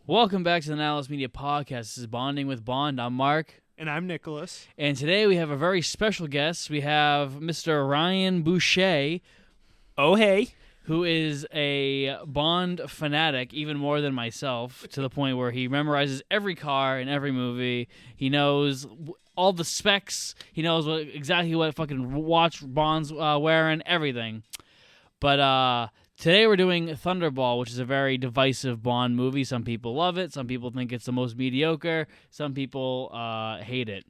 Welcome back to the Nihilist Media Podcast. This is Bonding with Bond. I'm Mark. And I'm Nicholas. And today we have a very special guest. We have Mr. Ryan Boucher. Oh, hey. Who is a Bond fanatic, even more than myself, to the point where he memorizes every car in every movie. He knows all the specs. He knows exactly what fucking watch Bond's wearing, everything. But today we're doing Thunderball, which is a very divisive Bond movie. Some people love it. Some people think it's the most mediocre. Some people hate it.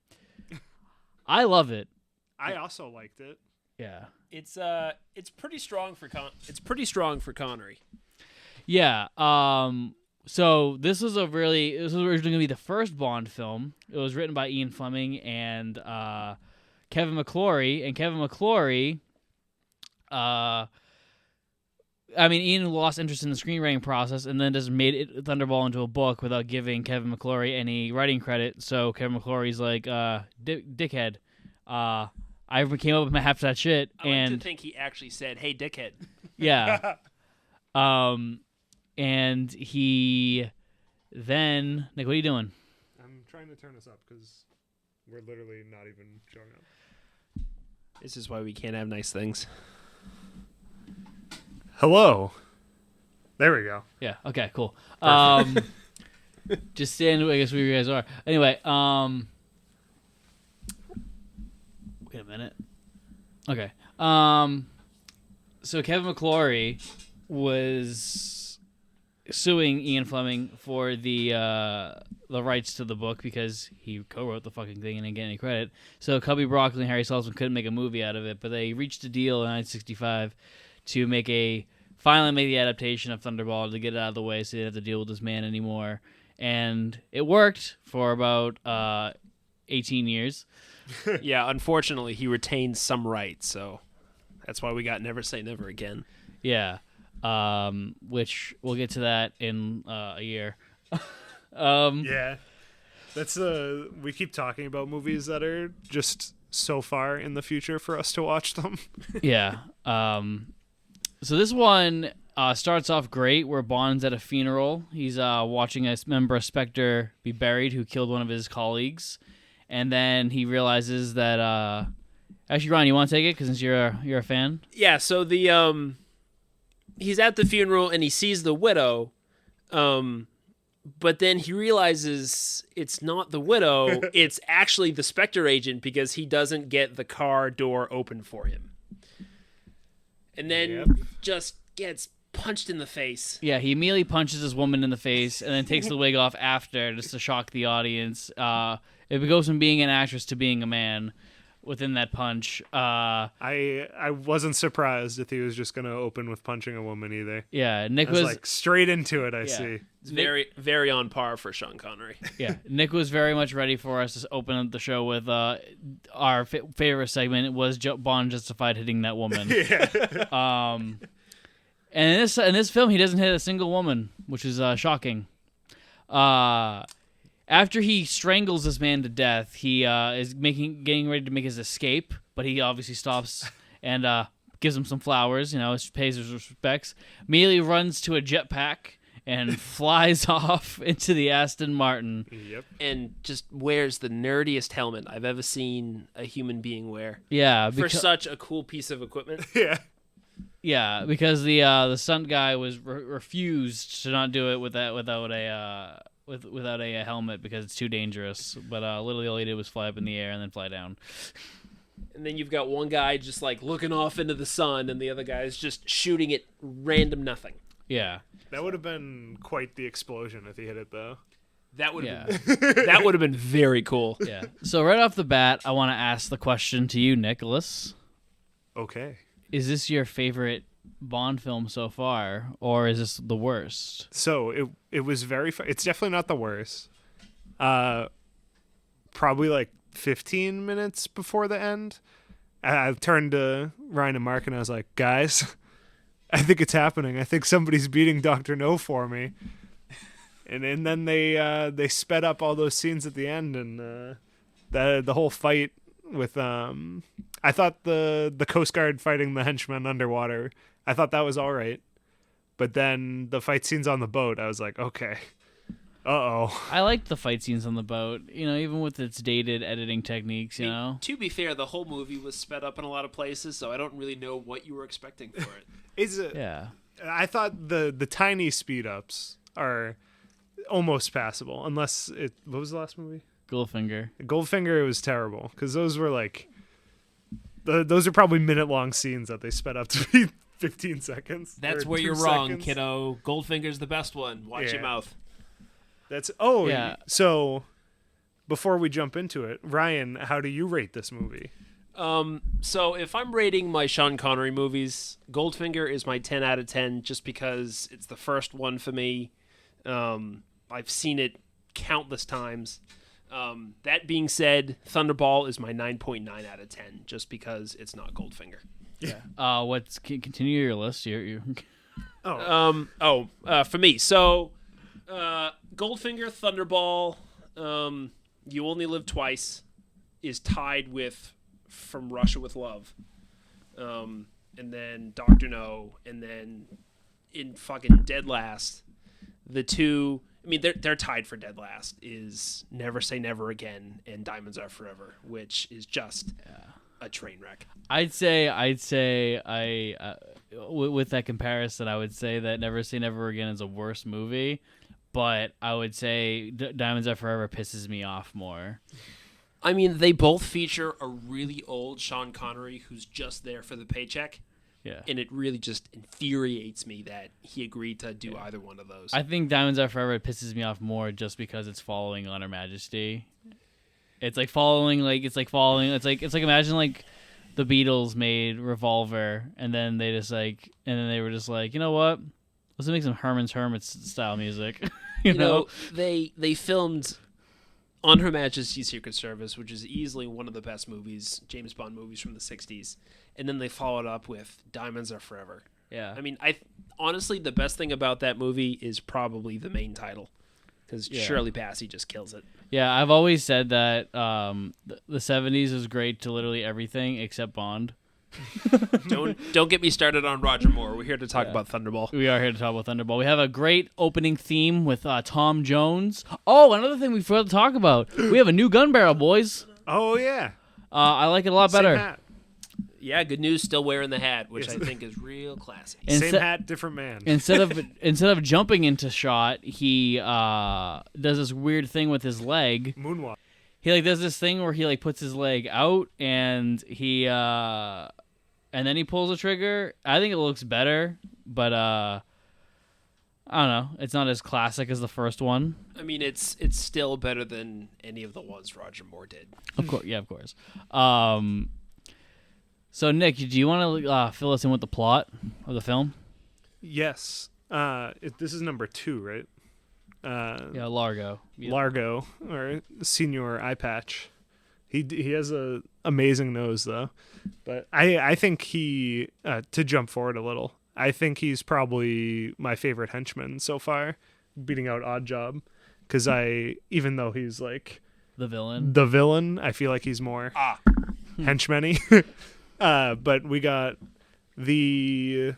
I love it. I also liked it. Yeah. It's pretty strong for Connery. Yeah. So this was originally gonna be the first Bond film. It was written by Ian Fleming and Kevin McClory. And Kevin McClory, Ian lost interest in the screenwriting process and then just made Thunderball into a book without giving Kevin McClory any writing credit. So Kevin McClory's like, dickhead. I came up with half that shit. I like to think he actually said, "Hey, dickhead." Yeah. And he then... Nick, what are you doing? I'm trying to turn this up because we're literally not even showing up. This is why we can't have nice things. Hello. There we go. Yeah, okay, cool. Just stand, I guess, where you guys are. Anyway, wait a minute. Okay. So Kevin McClory was suing Ian Fleming for the rights to the book because he co-wrote the fucking thing and didn't get any credit. So Cubby Broccoli and Harry Sullivan couldn't make a movie out of it, but they reached a deal in 1965 to finally make the adaptation of Thunderball to get it out of the way so they didn't have to deal with this man anymore. And it worked for about 18 years. Yeah, unfortunately, he retained some rights, so that's why we got Never Say Never Again. Yeah, which we'll get to that in a year. Yeah, that's we keep talking about movies that are just so far in the future for us to watch them. Yeah. So this one starts off great, where Bond's at a funeral. He's watching a member of Spectre be buried who killed one of his colleagues. And then he realizes that... actually, Ryan, you want to take it? Because since you're a fan? Yeah, so he's at the funeral and he sees the widow, but then he realizes it's not the widow, it's actually the Spectre agent because he doesn't get the car door open for him. And then just gets punched in the face. Yeah, he immediately punches this woman in the face and then takes the wig off after just to shock the audience. It goes from being an actress to being a man within that punch. I wasn't surprised if he was just going to open with punching a woman either. Yeah, Nick was was like straight into it, I see. It's very, very on par for Sean Connery. Yeah, Nick was very much ready for us to open up the show with our favorite segment was Bond justified hitting that woman. Yeah. And in this film, he doesn't hit a single woman, which is shocking. After he strangles this man to death, he is getting ready to make his escape, but he obviously stops and gives him some flowers, pays his respects. Immediately runs to a jetpack and flies off into the Aston Martin. Yep. And just wears the nerdiest helmet I've ever seen a human being wear. Yeah. For such a cool piece of equipment. Yeah. Yeah, because the stunt guy was refused to not do it without a helmet because it's too dangerous. But literally all he did was fly up in the air and then fly down. And then you've got one guy just like looking off into the sun, and the other guy is just shooting at random nothing. Yeah, that would have been quite the explosion if he hit it, though. That would have been very cool. Yeah. So right off the bat, I want to ask the question to you, Nicholas. Okay. Is this your favorite Bond film so far, or is this the worst? So it was very it's definitely not the worst. Probably like 15 minutes before the end, I turned to Ryan and Mark and I was like, guys, I think it's happening. I think somebody's beating Dr. No for me. And then they sped up all those scenes at the end, and the whole fight with I thought the Coast Guard fighting the henchmen underwater, I thought that was all right. But then the fight scenes on the boat, I was like, okay, Uh-oh. I like the fight scenes on the boat, even with its dated editing techniques, To be fair, the whole movie was sped up in a lot of places, so I don't really know what you were expecting for it. Is it? Yeah. I thought the tiny speed ups are almost passable, unless what was the last movie? Goldfinger. Goldfinger, it was terrible because those were like those are probably minute-long scenes that they sped up to be 15 seconds. That's or where 2 you're wrong, seconds. kiddo. Goldfinger's the best one. Watch your Yeah. mouth. Yeah. So before we jump into it, Ryan, how do you rate this movie? So if I'm rating my Sean Connery movies, Goldfinger is my 10 out of 10 just because it's the first one for me. I've seen it countless times. That being said, Thunderball is my 9.9 out of 10 just because it's not Goldfinger. Yeah. Continue your list? You. For me. So, Goldfinger, Thunderball, You Only Live Twice is tied with From Russia with Love. And then Dr. No, and then in fucking dead last, the two, I mean, they're tied for dead last, is Never Say Never Again and Diamonds Are Forever, which is just a train wreck. I'd say with that comparison, I would say that Never Say Never Again is a worse movie, but I would say Diamonds Are Forever pisses me off more. I mean, they both feature a really old Sean Connery who's just there for the paycheck. Yeah. And it really just infuriates me that he agreed to do either one of those. I think Diamonds Are Forever pisses me off more just because it's following On Her Majesty. It's like imagine like the Beatles made Revolver and then they were just like, you know what? Let's make some Herman's Hermits style music. you know? They filmed On Her Majesty's Secret Service, which is easily one of the best movies, James Bond movies from the 60s. And then they followed up with Diamonds Are Forever. Yeah. I mean, honestly, the best thing about that movie is probably the main title. Because Shirley Bassey just kills it. Yeah, I've always said that the 70s is great to literally everything except Bond. Don't get me started on Roger Moore. We're here to talk about Thunderball. We are here to talk about Thunderball. We have a great opening theme with Tom Jones. Oh, another thing we forgot to talk about. We have a new gun barrel, boys. Oh, yeah. I like it a lot better. Same hat. Yeah, good news. Still wearing the hat, which I think is real classy. Same hat, different man. Instead of jumping into shot, he does this weird thing with his leg. Moonwalk. He does this thing where he puts his leg out and he and then he pulls the trigger. I think it looks better, but I don't know. It's not as classic as the first one. I mean, it's still better than any of the ones Roger Moore did. Of course, yeah, of course. So, Nick, do you want to fill us in with the plot of the film? Yes. This is number 2, right? Yeah, Largo. Largo, or Senior Eye Patch. He has a amazing nose, though. But I think he, to jump forward a little, I think he's probably my favorite henchman so far, beating out Oddjob. Because even though he's like the villain, I feel like he's more henchman-y. But we got the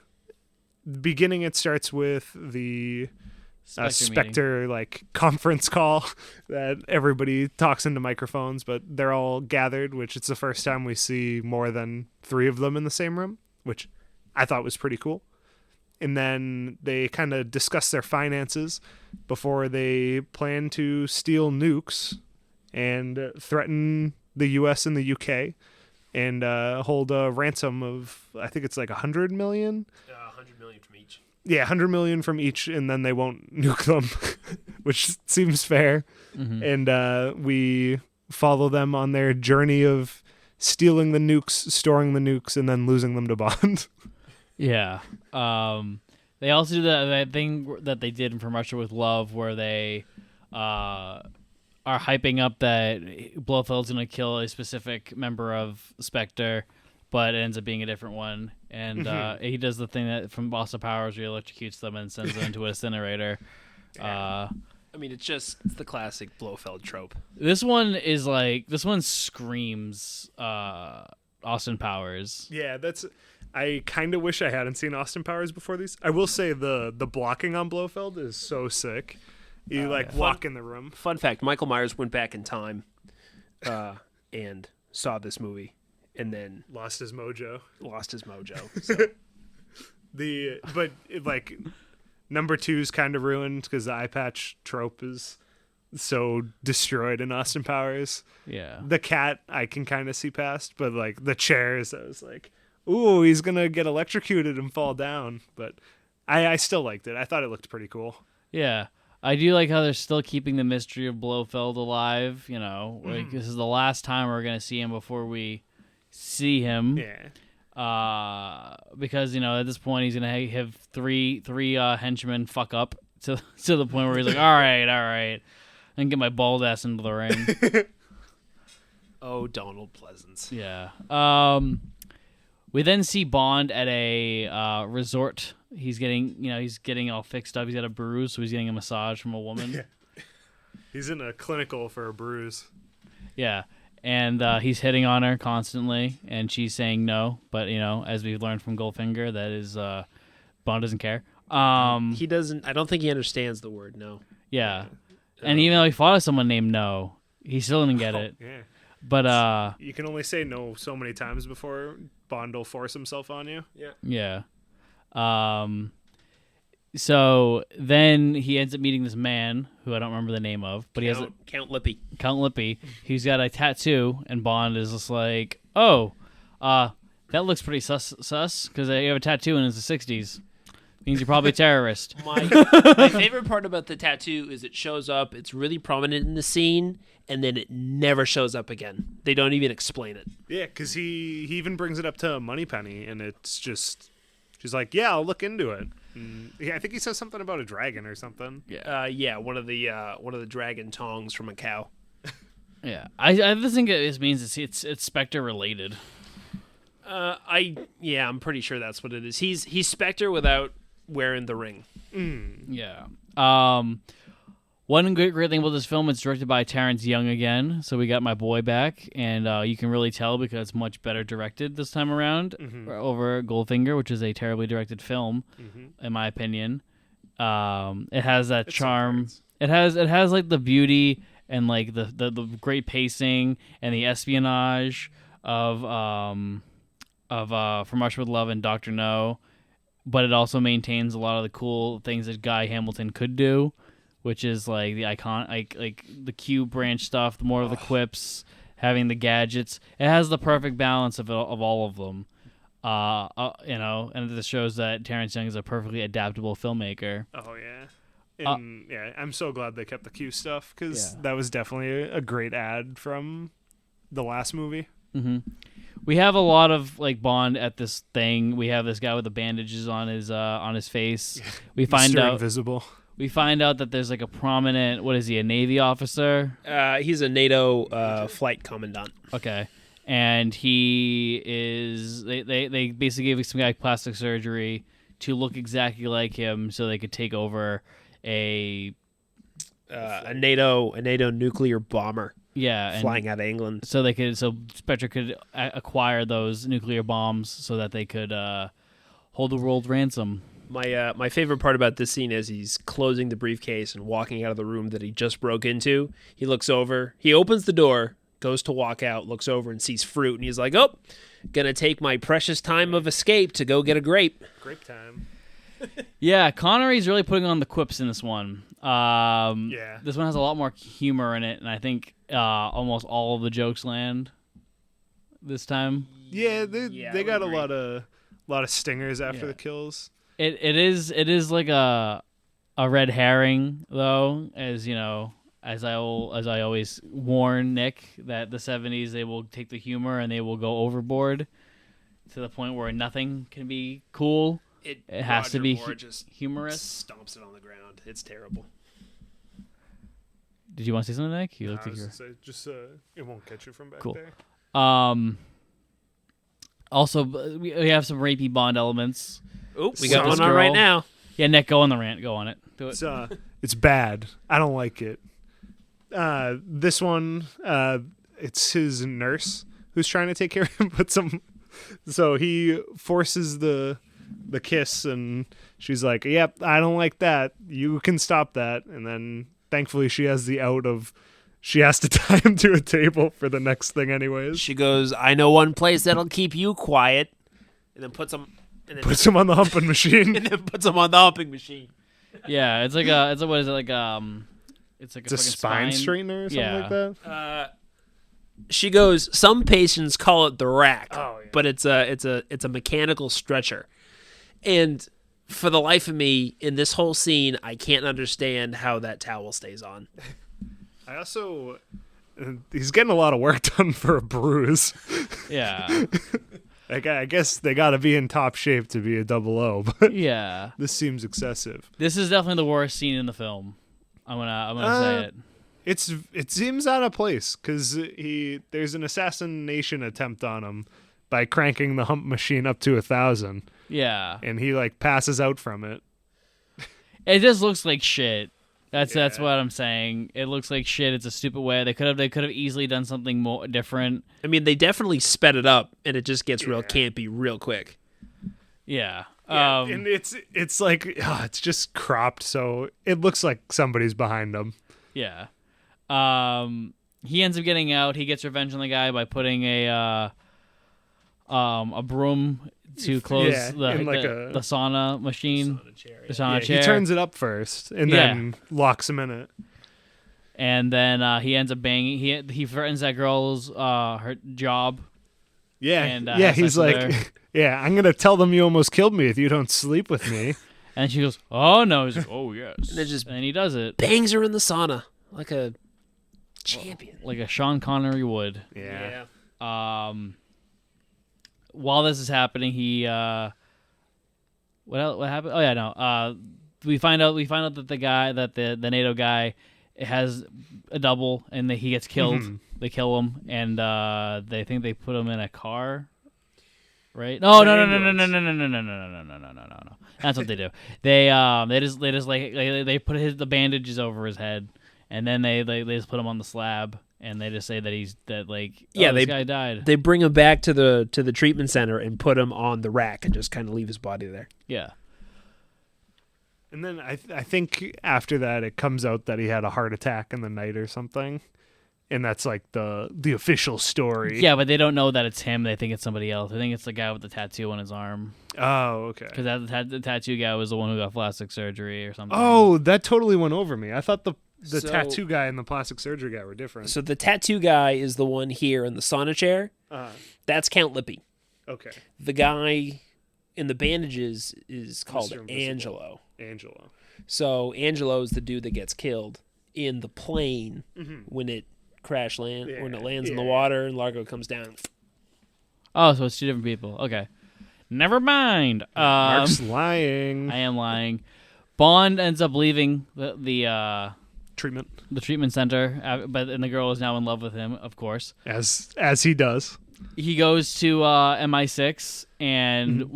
beginning. It starts with the Spectre conference call that everybody talks into microphones, but they're all gathered, which it's the first time we see more than 3 of them in the same room, which I thought was pretty cool. And then they kind of discuss their finances before they plan to steal nukes and threaten the U.S. and the UK. And hold a ransom of, I think it's like 100 million? 100 million from each. Yeah, 100 million from each, and then they won't nuke them, which seems fair. Mm-hmm. And we follow them on their journey of stealing the nukes, storing the nukes, and then losing them to Bond. Yeah. They also do that thing that they did in From Russia with Love where they are hyping up that Blofeld's going to kill a specific member of Spectre, but it ends up being a different one. And he does the thing that from Austin Powers where he electrocutes them and sends them into an incinerator. I mean, it's the classic Blofeld trope. This one screams Austin Powers. Yeah, I kind of wish I hadn't seen Austin Powers before these. I will say the blocking on Blofeld is so sick. You walk in the room. Fun fact: Michael Myers went back in time, and saw this movie, and then Lost his mojo. So. Number 2's kind of ruined because the eye patch trope is so destroyed in Austin Powers. Yeah. The cat I can kind of see past, but like the chairs, I was like, ooh, he's gonna get electrocuted and fall down. But I still liked it. I thought it looked pretty cool. Yeah. I do like how they're still keeping the mystery of Blofeld alive. You know, like this is the last time we're gonna see him before we see him. Yeah. Because at this point he's gonna have three henchmen fuck up to the point where he's like, all right, and get my bald ass into the ring. Oh, Donald Pleasance. Yeah. We then see Bond at a resort. He's getting all fixed up. He's got a bruise, so he's getting a massage from a woman. Yeah. He's in a clinical for a bruise. Yeah. And he's hitting on her constantly, and she's saying no. But, as we've learned from Goldfinger, that is Bond doesn't care. He doesn't. I don't think he understands the word no. Yeah. And even though he fought someone named No, he still didn't get it. Yeah. But you can only say no so many times before Bond will force himself on you. Yeah. Yeah. So then he ends up meeting this man who I don't remember the name of, but he has Count Lippy. Count Lippy. He's got a tattoo, and Bond is just like, oh, that looks pretty sus because you have a tattoo and it's the 60s. Means you're probably a terrorist. My favorite part about the tattoo is it shows up, it's really prominent in the scene, and then it never shows up again. They don't even explain it. Yeah, because he even brings it up to Moneypenny, and it's just, she's like, yeah, I'll look into it. I think he says something about a dragon or something. Yeah. One of the dragon tongs from a cow. Yeah, I just think it means it's Spectre related. I'm pretty sure that's what it is. He's Spectre without wearing the ring. Yeah. One great thing about this film, it's directed by Terrence Young again, so we got my boy back, and you can really tell because it's much better directed this time around over Goldfinger, which is a terribly directed film, in my opinion. It has that charm. It has like the beauty and like the great pacing and the espionage of From Russia with Love and Dr. No, but it also maintains a lot of the cool things that Guy Hamilton could do, which is like the icon, like the Q branch stuff, more of the quips, having the gadgets. It has the perfect balance of all of them. And this shows that Terrence Young is a perfectly adaptable filmmaker. Oh yeah, and I'm so glad they kept the Q stuff because that was definitely a great ad from the last movie. Mm-hmm. We have a lot of like Bond at this thing. We have this guy with the bandages on his face. We find Mr. out Invisible. We find out that there's like a prominent, what is he, a Navy officer? He's a NATO flight commandant. Okay. And he is, they basically gave some guy plastic surgery to look exactly like him so they could take over a NATO nuclear bomber. Yeah. Flying out of England. So Spectre could acquire those nuclear bombs so that they could hold the world ransom. My favorite part about this scene is he's closing the briefcase and walking out of the room that he just broke into. He looks over. He opens the door, goes to walk out, looks over and sees fruit, and he's like, "Oh, gonna take my precious time of escape to go get a grape." Grape time. Yeah, Connery's really putting on the quips in this one. This one has a lot more humor in it, and I think almost all of the jokes land this time. Yeah, they got a lot of stingers after the kills. It is like a red herring though, as you know, as I always warn Nick that the 70s they will take the humor and they will go overboard to the point where nothing can be cool. It has to be humorous. Stomps it on the ground. It's terrible. Did you want to say something, Nick? You looked like it won't catch you from back cool. there. Also, we have some rapey Bond elements. Oh, we got one on right now. Yeah, Nick, go on the rant. Go on it. Do it. It's bad. I don't like it. This one, it's his nurse who's trying to take care of him, so he forces the kiss, and she's like, "Yep, I don't like that. You can stop that." And then thankfully she has the out of she has to tie him to a table for the next thing anyways. She goes, I know one place that'll keep you quiet, and then puts him on the humping machine. and then puts him on the humping machine. Yeah, it's like a what is it like it's like It's a spine straightener or something like that. She goes, some patients call it the rack, Oh, yeah. but it's a mechanical stretcher. And for the life of me, in this whole scene, I can't understand how that towel stays on. I also he's getting a lot of work done for a bruise. Yeah. Like, I guess they got to be in top shape to be a 00, but Yeah. this seems excessive. This is definitely the worst scene in the film. I'm gonna say it. It seems out of place because there's an assassination attempt on him by cranking the hump machine up to 1,000, Yeah. and he like passes out from it. It just looks like shit. That's Yeah. what I'm saying. It looks like shit. It's a stupid way. They could have easily done something more different. I mean, they definitely sped it up, and it just gets real campy real quick. Yeah. And it's like it's just cropped, so it looks like somebody's behind him. Yeah. He ends up getting out. He gets revenge on the guy by putting a broom to close the sauna machine. The sauna chair. He turns it up first and then locks him in it. And then he ends up banging. He threatens that girl's her job. Yeah, And, he's like, yeah, I'm gonna tell them you almost killed me if you don't sleep with me. And she goes, "Oh no!" He's like, "Oh yes." And he does it bangs her in the sauna like a champion, like a Sean Connery would. Yeah. While this is happening, he what happened? Oh yeah, no. We find out that the NATO guy has a double, and that he gets killed. Mm-hmm. They kill him, and they think they put him in a car. Right? No. That's what they do. They just like they put the bandages over his head, and then they just put him on the slab, and they just say that this guy died. They bring him back to the treatment center and put him on the rack and just kind of leave his body there. Yeah. And then I think after that it comes out that he had a heart attack in the night or something. And that's like the official story. Yeah, but they don't know that it's him. They think it's somebody else. They think it's the guy with the tattoo on his arm. Oh, okay. Because the tattoo guy was the one who got plastic surgery or something. Oh, that totally went over me. I thought the tattoo guy and the plastic surgery guy were different. So the tattoo guy is the one here in the sauna chair. That's Count Lippy. Okay. The guy in the bandages is called Mr. Invisible. Angelo. So Angelo is the dude that gets killed in the plane when it when it lands in the water and Largo comes down. Oh, so it's two different people. Okay. Never mind. Mark's lying. I am lying. Bond ends up leaving the treatment center, and the girl is now in love with him, of course. As he does. He goes to MI6, and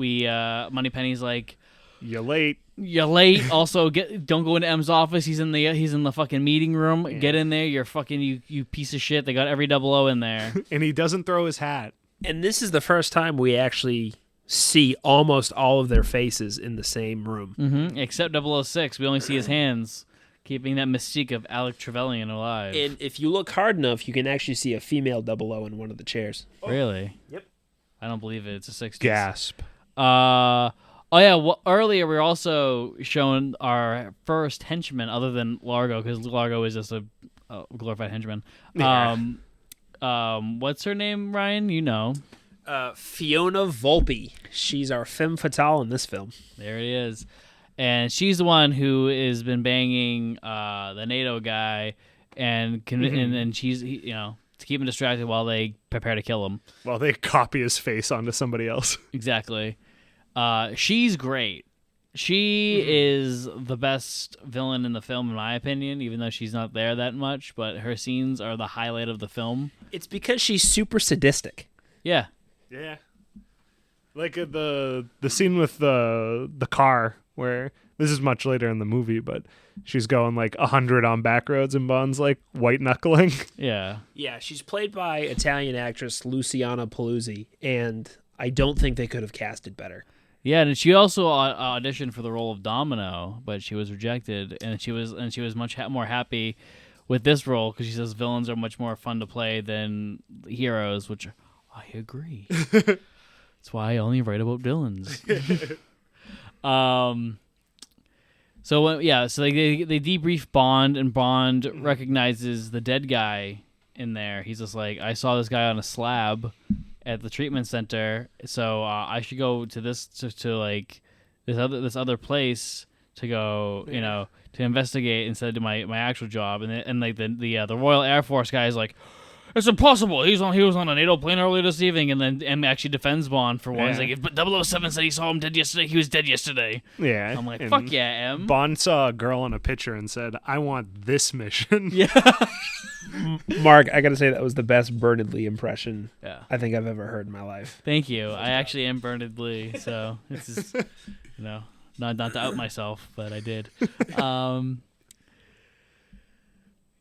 Moneypenny's like, "You're late. You're late. Also, don't go into M's office. He's in the fucking meeting room. Yeah. Get in there. You're fucking you piece of shit. They got every 00 in there." And he doesn't throw his hat. And this is the first time we actually see almost all of their faces in the same room. Mm-hmm. Except 006. We only see his hands, keeping that mystique of Alec Trevelyan alive. And if you look hard enough, you can actually see a female 00 in one of the chairs. Really? Yep. I don't believe it. It's a 60s. Gasp. Oh yeah. Well, earlier we were also shown our first henchman, other than Largo, because Largo is just a glorified henchman. Yeah. What's her name, Ryan? You know. Fiona Volpe. She's our femme fatale in this film. There it is, and she's the one who has been banging the NATO guy, and she's to keep him distracted while they prepare to kill him. While they copy his face onto somebody else. Exactly. She's great. She is the best villain in the film, in my opinion, even though she's not there that much, but her scenes are the highlight of the film. It's because she's super sadistic. Yeah. Yeah. Like the scene with the car, where this is much later in the movie, but she's going like 100 on back roads and Bond's like white knuckling. Yeah. Yeah, she's played by Italian actress Luciana Paluzzi, and I don't think they could have casted better. Yeah, and she also auditioned for the role of Domino, but she was rejected, and she was much more happy with this role because she says villains are much more fun to play than heroes, which I agree. That's why I only write about villains. So they debrief Bond, and Bond recognizes the dead guy in there. He's just like, I saw this guy on a slab at the treatment center, so I should go to this other place to go, to investigate instead of do my actual job. And the Royal Air Force guy is like, it's impossible. He was on a NATO plane earlier this evening, and then M actually defends Bond for one. He's like, but 007 said he saw him dead yesterday. He was dead yesterday. Yeah. I'm like, fuck yeah, M. Bond saw a girl in a picture and said, I want this mission. Yeah. Mark, I gotta say that was the best Bernard Lee impression Yeah. I think I've ever heard in my life. Thank you. I actually am Bernard Lee, so this is, not to out myself, but I did.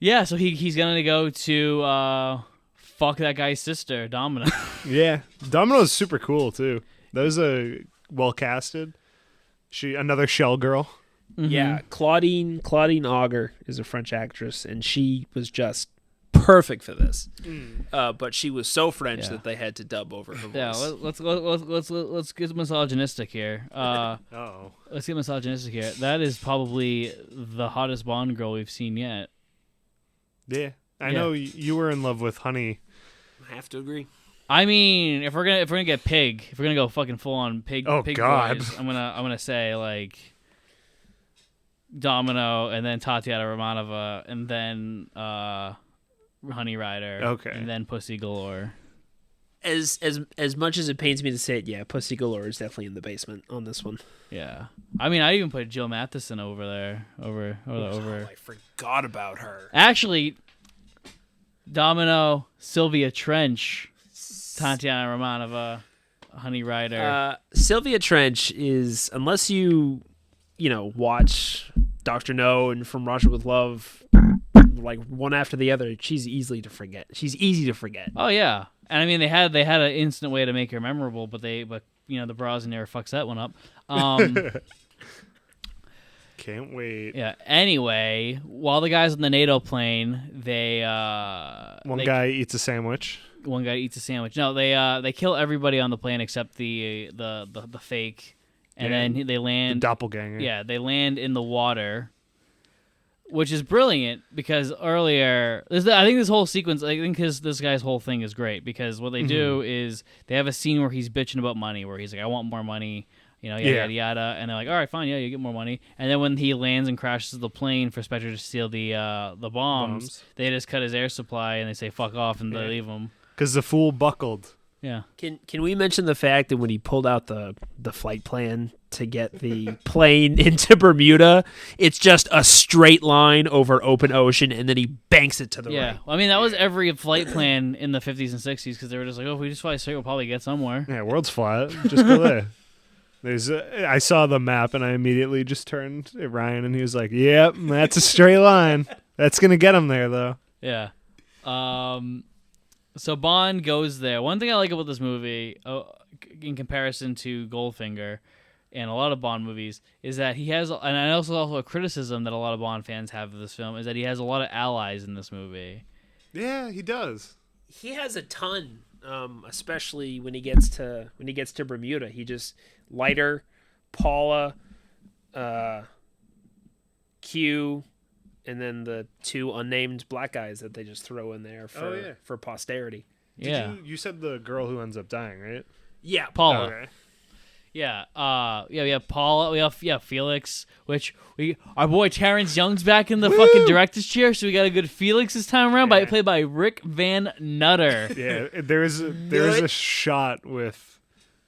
Yeah, so he's gonna go to fuck that guy's sister, Domino. Yeah, Domino's super cool too. That was a well casted. She another shell girl. Mm-hmm. Yeah, Claudine Auger is a French actress, and she was just perfect for this. But she was so French that they had to dub over her voice. Yeah, let's get misogynistic here. Let's get misogynistic here. That is probably the hottest Bond girl we've seen yet. Yeah, I know you were in love with Honey. I have to agree. I mean, if we're gonna get pig, if we're gonna go fucking full on pig, pig God. boys, I'm gonna say like Domino, and then Tatiana Romanova, and then Honey Rider, okay, and then Pussy Galore. As much as it pains me to say it, yeah, Pussy Galore is definitely in the basement on this one. Yeah, I mean, I even put Jill Matheson over there, over. I forgot about her. Actually, Domino, Sylvia Trench, Tatiana Romanova, Honey Rider. Sylvia Trench is, unless you watch Dr. No and From Russia with Love, like one after the other, she's easy to forget. Oh yeah. And I mean, they had an instant way to make her memorable, but the bras in there fucks that one up. Can't wait. Yeah. Anyway, while the guys on the NATO plane, one guy eats a sandwich. One guy eats a sandwich. No, they kill everybody on the plane except the fake, and then they land. The doppelganger. Yeah, they land in the water. Which is brilliant because earlier, I think this whole sequence, this guy's whole thing is great because what they do is they have a scene where he's bitching about money, where he's like, I want more money, yada, yada. And they're like, all right, fine, yeah, you get more money. And then when he lands and crashes the plane for Spectre to steal the bombs, they just cut his air supply and they say, fuck off, and they leave him. Because the fool buckled. Yeah. Can we mention the fact that when he pulled out the flight plan to get the plane into Bermuda, it's just a straight line over open ocean, and then he banks it to the right. Yeah, well, I mean, that was every flight plan in the 50s and 60s because they were just like, oh, if we just fly straight, we'll probably get somewhere. Yeah, world's flat. Just go there. I saw the map, and I immediately just turned at Ryan, and he was like, yep, that's a straight line. That's going to get him there, though. Yeah. So Bond goes there. One thing I like about this movie, in comparison to Goldfinger and a lot of Bond movies, is that he has, and I also a criticism that a lot of Bond fans have of this film, is that he has a lot of allies in this movie. Yeah, he does. He has a ton, especially when he gets to Bermuda. He just Leiter, Paula, Q, and then the two unnamed black guys that they just throw in there for posterity. You said the girl who ends up dying, right? Yeah, Paula. Okay. Yeah, we have Paula, we have Felix, which our boy Terrence Young's back in the fucking director's chair, so we got a good Felix this time around, played by Rick Van Nutter. Yeah, there is a shot with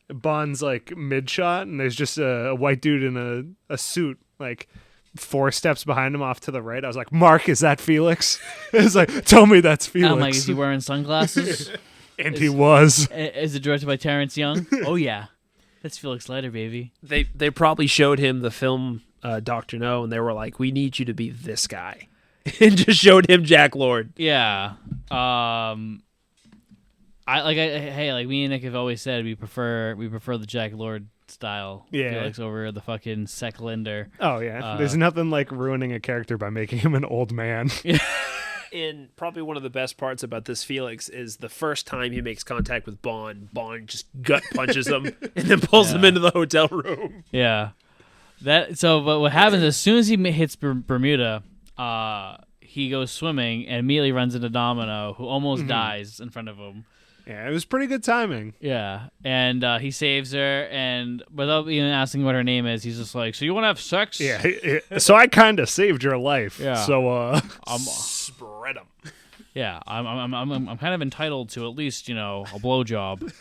Bond's like mid shot, and there's just a white dude in a suit, like 4 steps behind him off to the right. I was like, Mark, is that Felix? It's like, tell me that's Felix. I'm like, is he wearing sunglasses? And he was. Is it directed by Terrence Young? Oh yeah. That's Felix Leiter, baby. They probably showed him the film Dr. No, and they were like, we need you to be this guy. And just showed him Jack Lord. Yeah. Me and Nick have always said we prefer the Jack Lord style. Yeah. Felix over the fucking Seclinder. Oh yeah, there's nothing like ruining a character by making him an old man. And probably one of the best parts about this Felix is the first time he makes contact with Bond just gut punches him and then pulls him into the hotel room. Yeah. But what happens as soon as he hits Bermuda, he goes swimming and immediately runs into Domino, who almost dies in front of him. Yeah, it was pretty good timing. Yeah, and he saves her, and without even asking what her name is, he's just like, "So you want to have sex?" Yeah, so I kind of saved your life. Yeah. So Spread him. Yeah, I'm kind of entitled to at least a blowjob.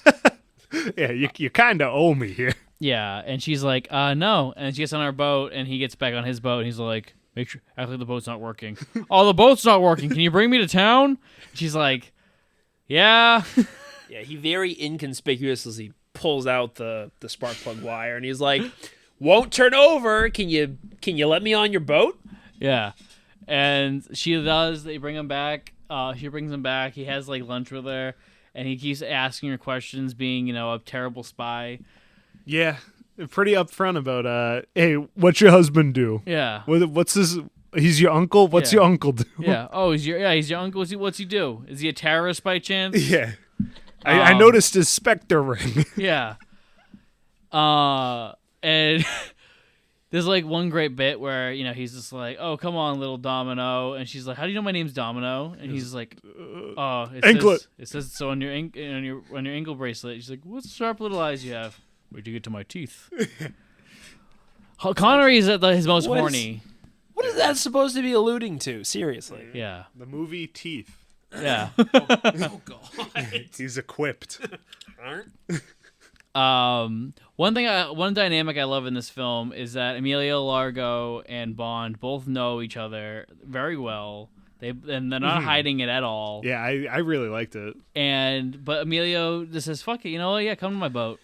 yeah, you kind of owe me here. Yeah, and she's like, no, and she gets on our boat, and he gets back on his boat, and he's like, make sure, act like the boat's not working. Oh, the boat's not working. Can you bring me to town? She's like, yeah. Yeah, he very inconspicuously pulls out the spark plug wire, and he's like, "Won't turn over. Can you let me on your boat?" Yeah, and she does. They bring him back. She brings him back. He has like lunch with her, and he keeps asking her questions, being a terrible spy. Yeah, pretty upfront about hey, what's your husband do? Yeah. What's his? He's your uncle. What's your uncle do? Yeah. Oh, he's your uncle. What's he do? Is he a terrorist by chance? Yeah. I noticed his Spectre ring. Yeah. And there's like one great bit where he's just like, "Oh, come on, little Domino," and she's like, "How do you know my name's Domino?" And he's like, "Oh, it says so on your ankle bracelet." She's like, "What sharp little eyes you have? Where'd you get to my teeth?" Connery is at his most horny. What is that supposed to be alluding to? Seriously. Yeah. The movie Teeth. Yeah. Oh God. He's equipped. One dynamic I love in this film is that Emilio Largo and Bond both know each other very well. And they're not hiding it at all. Yeah, I really liked it. But Emilio just says, "Fuck it, you know what? Yeah, come to my boat.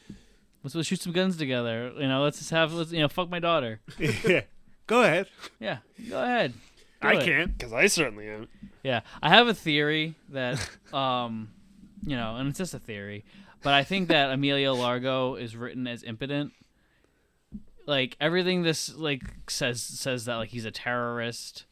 Let's shoot some guns together. Let's fuck my daughter." Yeah. Go ahead. Yeah, go ahead. I can't, because I certainly am. Yeah, I have a theory that, and it's just a theory, but I think that Emilio Largo is written as impotent. Like everything this says that he's a terrorist.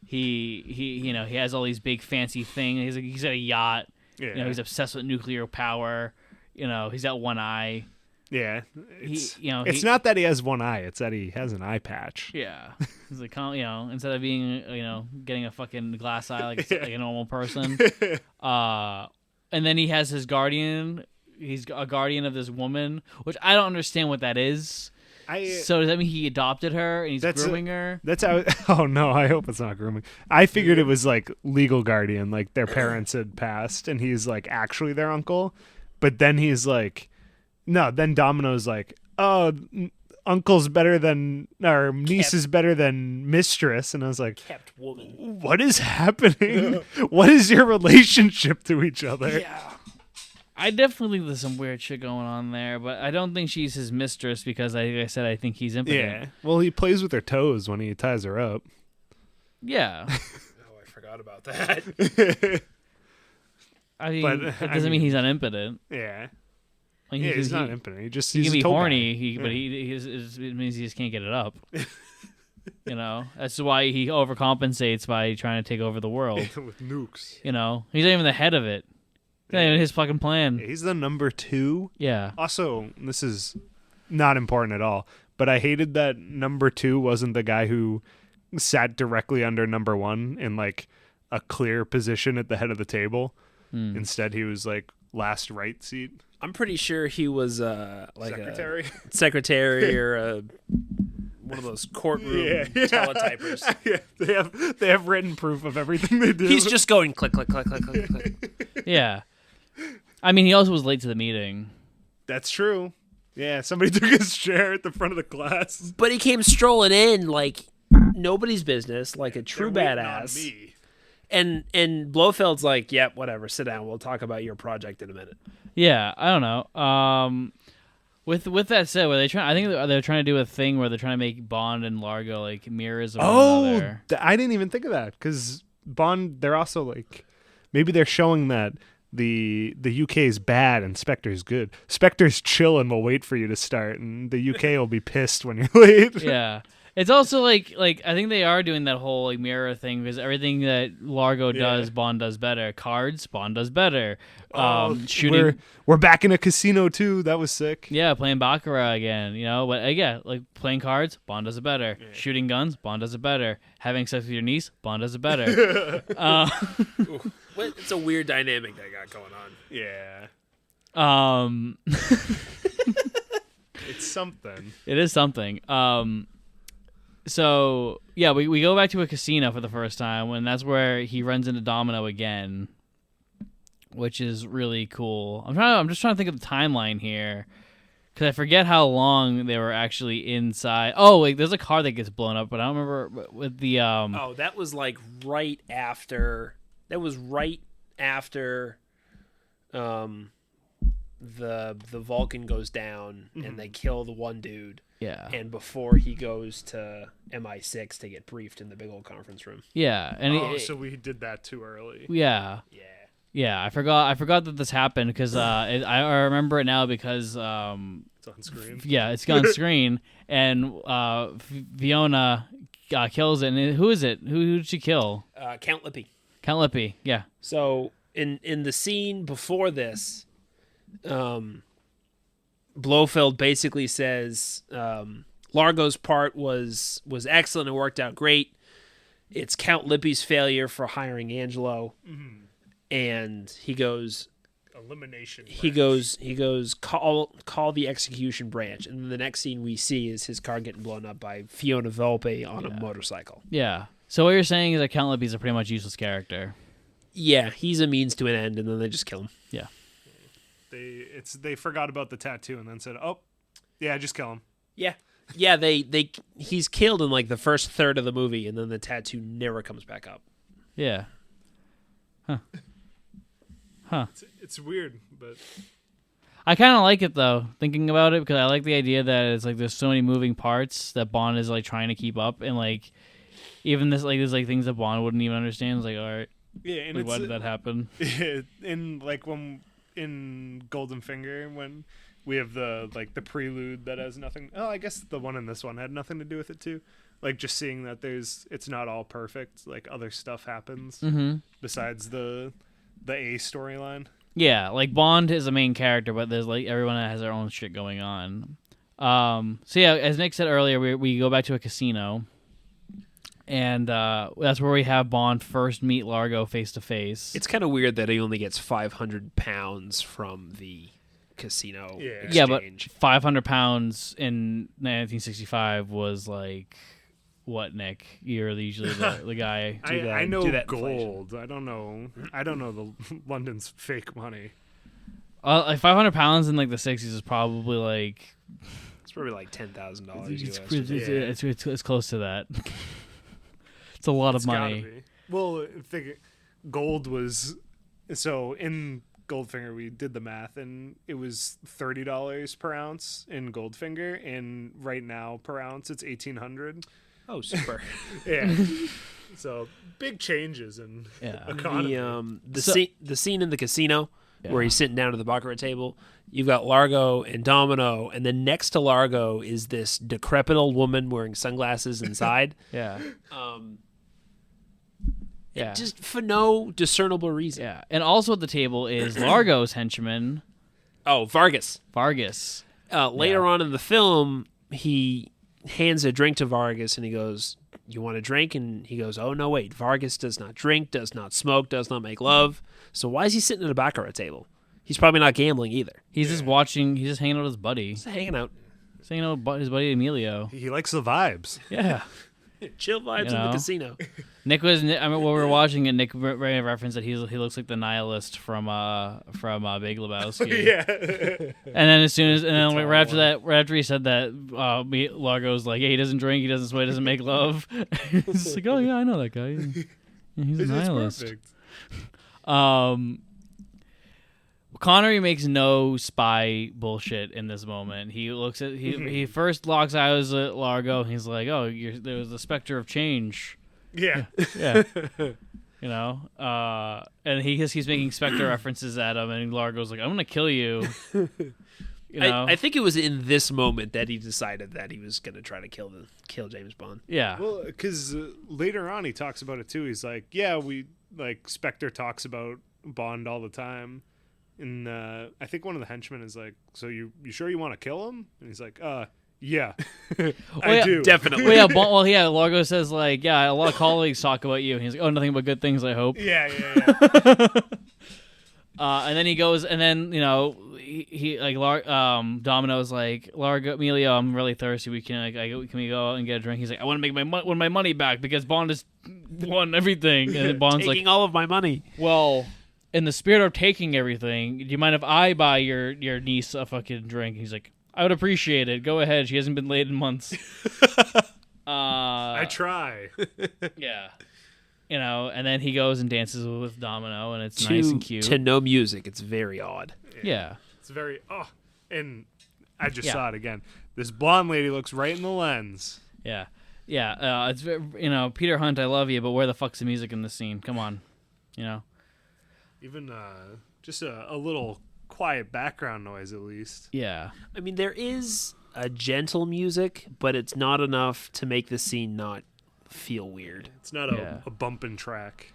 He has all these big fancy things. He's got a yacht. Yeah. He's obsessed with nuclear power. He's got one eye. Yeah, it's he not that he has one eye; it's that he has an eye patch. Yeah, he's like, instead of being, getting a fucking glass eye like a normal person. And then he has his guardian. He's a guardian of this woman, which I don't understand what that is. So does that mean he adopted her and he's grooming her? That's how. Oh no, I hope it's not grooming. I figured it was like legal guardian, like their parents had passed, and he's like actually their uncle. But then he's like. No, then Domino's like, "Oh, uncle's better than, or niece is better than mistress," and I was like, "Kept woman. What is happening? What is your relationship to each other?" Yeah, I definitely think there's some weird shit going on there, but I don't think she's his mistress because, like I said, I think he's impotent. Yeah, well, he plays with her toes when he ties her up. Yeah. Oh, I forgot about that. I mean, it doesn't mean he's not impotent. Yeah. He's not impotent. He can be horny, but it means he just can't get it up. That's why he overcompensates by trying to take over the world with nukes. He's not even the head of it. It's not even his fucking plan. He's the number 2. Yeah. Also, this is not important at all, but I hated that number 2 wasn't the guy who sat directly under number 1 in like a clear position at the head of the table. Instead, he was like last right seat. I'm pretty sure he was like secretary, secretary or one of those courtroom teletypers. Yeah, they have written proof of everything they do. He's just going click, click, click, click, click, click. Yeah, I mean, he also was late to the meeting. That's true. Yeah, somebody took his chair at the front of the class, but he came strolling in like nobody's business, like a true badass. And Blofeld's like, "Yep, whatever. Sit down. We'll talk about your project in a minute." Yeah, I don't know. With that said, I think they're trying to do a thing where they're trying to make Bond and Largo like mirrors of one another. I didn't even think of that because Bond. They're also like, maybe they're showing that the UK is bad and Spectre's good. Spectre's chill and will wait for you to start, and the UK will be pissed when you're late. Yeah. It's also like I think they are doing that whole like mirror thing because everything that Largo does, Bond does better. Cards, Bond does better. Shooting, we're back in a casino too. That was sick. yeah, playing baccarat again. You know, but yeah, like playing cards, Bond does it better. Yeah. Shooting guns, Bond does it better. Having sex with your niece, Bond does it better. It's a weird dynamic they got going on. Yeah. It's something. It is something. So yeah, we go back to a casino for the first time, and that's where he runs into Domino again, which is really cool. I'm just trying to think of the timeline here, because I forget how long they were actually inside. Oh, wait, there's a car that gets blown up, but I don't remember with the Oh, that was like right after. That was right after. The Vulcan goes down and they kill the one dude. Yeah. And before he goes to MI6 to get briefed in the big old conference room. Yeah. And so we did that too early. Yeah. Yeah. Yeah, I forgot that this happened because I remember it now because it's on screen. Yeah, it's on screen, and Fiona kills it. And who is it? Who did she kill? Count Lippy. Count Lippy. Yeah. So in the scene before this, Blofeld basically says Largo's part was excellent and worked out great. It's Count Lippy's failure for hiring Angelo. Mm-hmm. And he goes elimination branch. he goes call the execution branch, and then the next scene we see is his car getting blown up by Fiona Volpe on a motorcycle. Yeah. So what you're saying is that Count Lippy's a pretty much useless character. Yeah, he's a means to an end, and then they just kill him. Yeah. They forgot about the tattoo and then said, "Oh, yeah, just kill him." Yeah. Yeah, he's killed in like the first third of the movie, and then the tattoo never comes back up. Yeah. Huh. It's weird, but I kind of like it though, thinking about it, because I like the idea that it's like there's so many moving parts that Bond is like trying to keep up, and like even this like there's like things that Bond wouldn't even understand. It's like, all right, yeah, and like, why did that happen? In like when in Goldenfinger when we have the prelude that has nothing. Oh, I guess the one in this one had nothing to do with it too. Like just seeing that it's not all perfect. Like other stuff happens besides the A storyline. Yeah, like Bond is the main character, but there's like everyone that has their own shit going on. So yeah, as Nick said earlier, we go back to a casino, and that's where we have Bond first meet Largo face to face. It's kind of weird that he only gets 500 pounds from the casino exchange. Yeah, but 500 pounds in 1965 was like. What, Nick? You're usually the guy. I know gold. I don't know the London's fake money. Like 500 pounds in like the 60s is probably like. It's probably like $10,000 US. It's close to that. It's a lot of money. Gotta be. Well, gold was so in Goldfinger we did the math and it was $30 per ounce in Goldfinger, and right now per ounce it's $1,800. Oh, super. Yeah. So big changes in economy. The scene in the casino where he's sitting down at the baccarat table, you've got Largo and Domino, and then next to Largo is this decrepit old woman wearing sunglasses inside. Yeah. Just for no discernible reason. Yeah. And also at the table is Largo's henchman. Oh, Vargas. Later on in the film, he hands a drink to Vargas and he goes, "You want a drink?" And he goes, "Oh, no, wait. Vargas does not drink, does not smoke, does not make love. So why is he sitting at a baccarat table? He's probably not gambling either." He's just watching. He's just hanging out with his buddy. He's hanging out. He's hanging out with his buddy Emilio. He likes the vibes. Yeah. Chill vibes in the casino. Nick was. I mean, while we were watching it, Nick made a reference that he looks like the nihilist from Big Lebowski. Yeah. And then right after he said that, Largo's like, "Yeah, he doesn't drink, he doesn't sweat, he doesn't make love." It's like, oh yeah, I know that guy. Yeah, he's a nihilist. Perfect. Connery makes no spy bullshit in this moment. He looks at he first locks eyes at Largo. And he's like, "Oh, there was the specter of change." Yeah. Yeah. You know, and he keeps making Spectre references at him, and Largo's like, "I'm gonna kill you." You know, I think it was in this moment that he decided that he was gonna try to kill James Bond. yeah, Well, because later on he talks about it too. He's like, yeah, Spectre talks about Bond all the time. And I think one of the henchmen is like, so you sure you want to kill him? And he's like, yeah, I do. Definitely. Well, yeah, Largo says like, yeah, a lot of colleagues talk about you, and he's like, oh, nothing but good things, I hope. Yeah. And then he goes, and then he like Domino's like, Largo, Emilio, I'm really thirsty. Can we go out and get a drink? He's like, I want to make my money back because Bond has won everything. And then Bond's taking like, all of my money. well, in the spirit of taking everything, do you mind if I buy your niece a fucking drink? He's like, I would appreciate it. Go ahead. She hasn't been late in months. I try. Yeah. And then he goes and dances with Domino, and it's nice and cute. To no music, it's very odd. Yeah. It's very, and I just saw it again. This blonde lady looks right in the lens. Yeah. Yeah. It's very, Peter Hunt, I love you, but where the fuck's the music in this scene? Come on. Even just a little quiet background noise, at least. Yeah. I mean, there is a gentle music, but it's not enough to make the scene not feel weird. It's not a bumping track.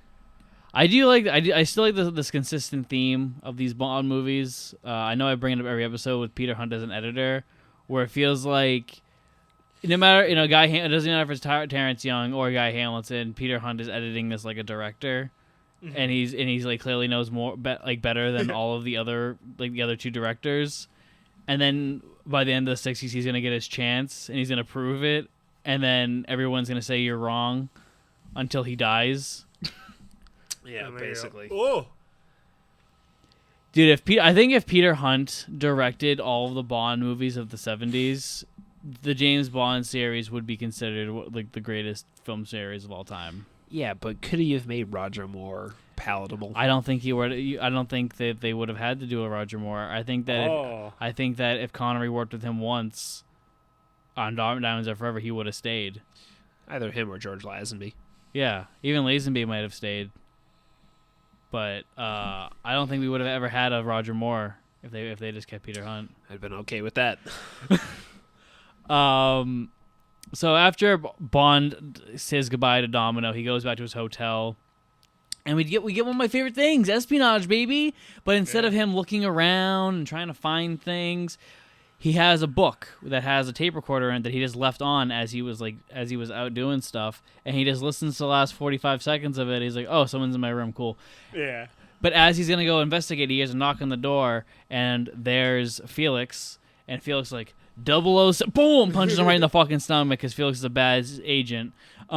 I do like. I still like this consistent theme of these Bond movies. I know I bring it up every episode with Peter Hunt as an editor, where it feels like no matter it doesn't matter if it's Terrence Young or Guy Hamilton, Peter Hunt is editing this like a director. Mm-hmm. And he's like clearly knows more better than all of the other two directors, and then by the end of the 60s he's gonna get his chance and he's gonna prove it, and then everyone's gonna say you're wrong until he dies. Yeah, basically. Oh, dude, if Peter Hunt directed all of the Bond movies of the 70s, the James Bond series would be considered like the greatest film series of all time. Yeah, but could he have made Roger Moore palatable? I don't think he would. I don't think that they would have had to do a Roger Moore. I think that if Connery worked with him once on Diamonds Are Forever, he would have stayed. Either him or George Lazenby. Yeah, even Lazenby might have stayed. But I don't think we would have ever had a Roger Moore if they just kept Peter Hunt. I'd been okay with that. So after Bond says goodbye to Domino, he goes back to his hotel, and we get one of my favorite things, espionage, baby. But instead of him looking around and trying to find things, he has a book that has a tape recorder in it that he just left on as he was out doing stuff, and he just listens to the last 45 seconds of it. He's like, "Oh, someone's in my room, cool." Yeah. But as he's gonna go investigate, he hears a knock on the door, and there's Felix, and Felix like, 007, boom, punches him right in the fucking stomach because Felix is a bad agent. It's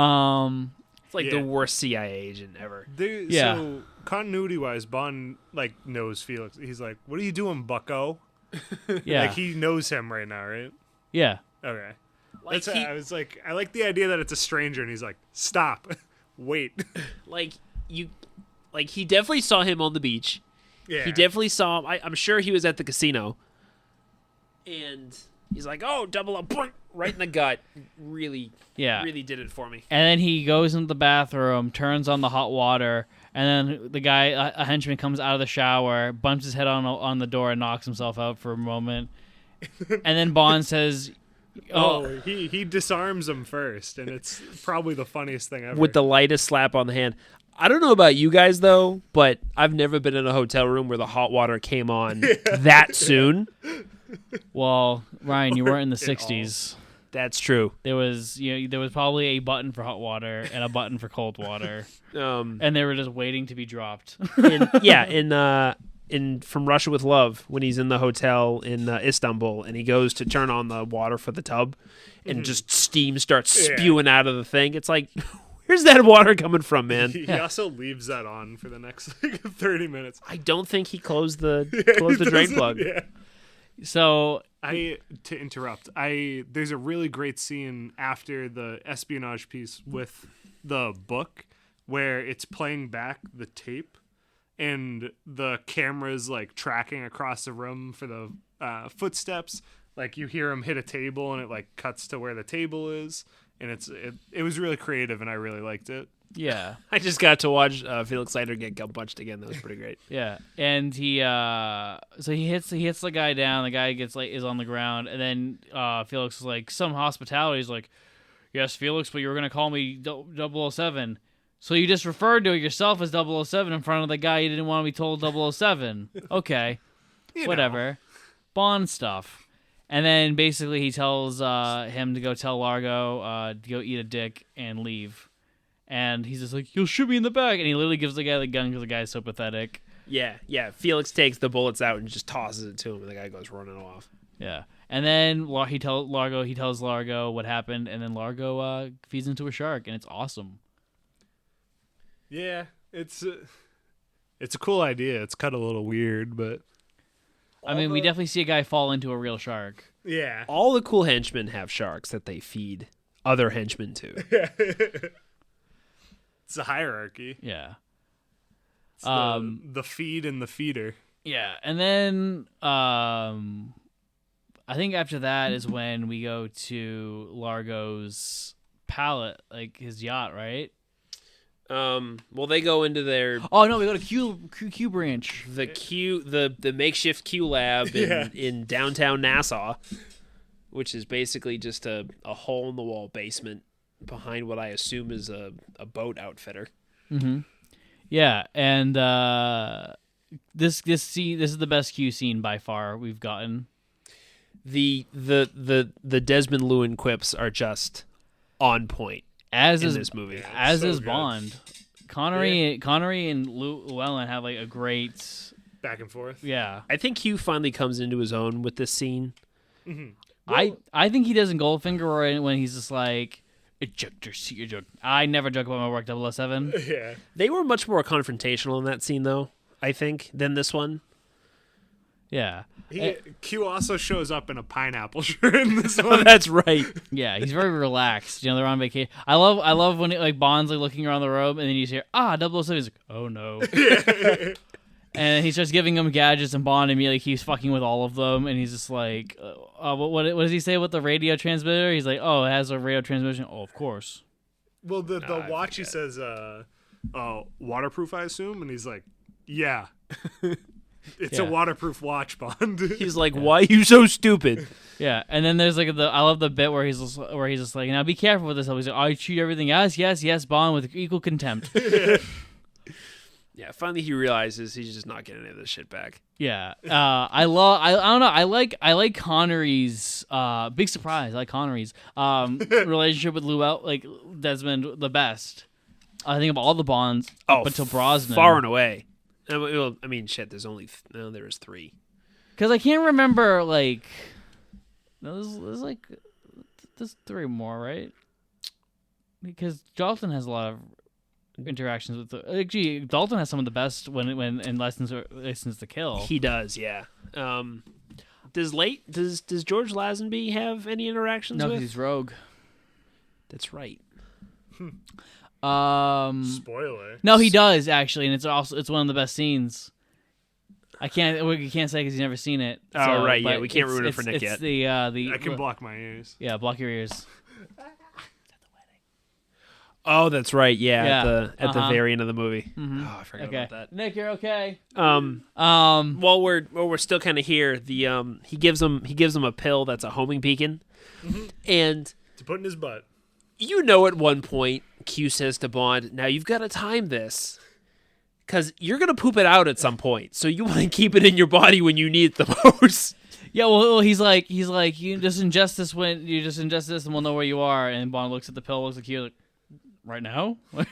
like the worst CIA agent ever. So continuity-wise, Bond knows Felix. He's like, "What are you doing, Bucko?" Yeah, he knows him right now, right? Yeah. Okay. I was like, I like the idea that it's a stranger, and he's like, "Stop, wait." He definitely saw him on the beach. Yeah. He definitely saw him. I'm sure he was at the casino, and he's like, "Oh, double up, right in the gut." Really did it for me. And then he goes into the bathroom, turns on the hot water, and then the guy, a henchman, comes out of the shower, bumps his head on the door, and knocks himself out for a moment. And then Bond says, he disarms him first, and it's probably the funniest thing ever. With the lightest slap on the hand. I don't know about you guys, though, but I've never been in a hotel room where the hot water came on that soon. Well, Ryan, you weren't in the 60s. That's true. There was probably a button for hot water and a button for cold water. And they were just waiting to be dropped. in From Russia with Love, when he's in the hotel in Istanbul and he goes to turn on the water for the tub and just steam starts spewing out of the thing. It's like, where's that water coming from, man? He also leaves that on for the next 30 minutes. I don't think he closed the drain plug. Yeah. So to interrupt, there's a really great scene after the espionage piece with the book where it's playing back the tape and the camera's like tracking across the room for the footsteps. Like you hear him hit a table and it like cuts to where the table is, and it was really creative and I really liked it. Yeah. I just got to watch Felix Leiter get gut punched again. That was pretty great. Yeah, and he hits the guy down. The guy is on the ground, and then Felix is like, some hospitality. He's like, yes, Felix, but you were gonna call me 007. So you just referred to yourself as 007 in front of the guy you didn't want to be told 007. Okay, whatever. Bond stuff. And then basically he tells him to go tell Largo to go eat a dick and leave. And he's just like, you'll shoot me in the back. And he literally gives the guy the gun because the guy's so pathetic. Yeah. Felix takes the bullets out and just tosses it to him, and the guy goes running off. Yeah. And then he tells Largo what happened, and then Largo feeds into a shark, and it's awesome. Yeah, it's a cool idea. It's kind of a little weird, but I mean, we definitely see a guy fall into a real shark. yeah. All the cool henchmen have sharks that they feed other henchmen to. It's a hierarchy. Yeah. It's the feed and the feeder. Yeah, and then I think after that is when we go to Largo's pallet, like his yacht, right? Well, they go into their Oh no, we go to Q branch. the makeshift Q lab in downtown Nassau, which is basically just a hole in the wall basement behind what I assume is a boat outfitter. Mm-hmm. Yeah, and this is the best Q scene by far we've gotten. The Desmond Llewellyn quips are just on point As in is this movie. As so is good. Bond. Connery and Llewellyn have like a great Back and forth. yeah. I think Q finally comes into his own with this scene. Mm-hmm. I think he does in Goldfinger when he's just like ejector seat ejector. I never joke about my work 007. Yeah. They were much more confrontational in that scene, though, I think, than this one. Yeah. Q also shows up in a pineapple shirt in this one. That's right. Yeah, he's very relaxed. You know, they're on vacation. I love when like Bond's like looking around the room and then you hear 007. He's like, oh no. And he starts giving him gadgets, and Bond immediately keeps fucking with all of them. And he's just like, what does he say with the radio transmitter? He's like, oh, it has a radio transmission. Oh, of course. Well, the watch, he says, waterproof, I assume? And he's like, yeah. It's a waterproof watch, Bond. He's like, why are you so stupid? Yeah, and then there's like I love the bit where he's just like, now be careful with this. He's like, I treat everything yes, Bond, with equal contempt. Yeah, finally he realizes he's just not getting any of this shit back. Yeah, I don't know. I like Connery's big surprise. I like Connery's relationship with like Desmond the best. I think of all the Bonds up until Brosnan, far and away. Well, I mean, shit. There's only there was 3. because I can't remember like there's 3 more, right? Because Dalton has a lot of interactions with actually Dalton has some of the best when in License to Kill. He does, yeah. Does George Lazenby have any interactions No, with? because he's rogue. That's right. Spoiler. No, he does actually, and it's one of the best scenes. We can't say because he's never seen it. Oh right, yeah, but we can't ruin it for Nick it's yet. I can block my ears. Yeah, block your ears. Oh, that's right. Yeah, at the uh-huh. very end of the movie. Mm-hmm. Oh, I forgot Okay, about that. Nick, you're okay. While we're still kind of here, he gives him a pill that's a homing beacon, and To put in his butt. at one point Q says to Bond, "Now you've got to time this, because you're gonna poop it out at some point, so you want to keep it in your body when you need it the most." Yeah, well, he's like, you just ingest this, and we'll know where you are. And Bond looks at the pill, looks at Q, like, right now. And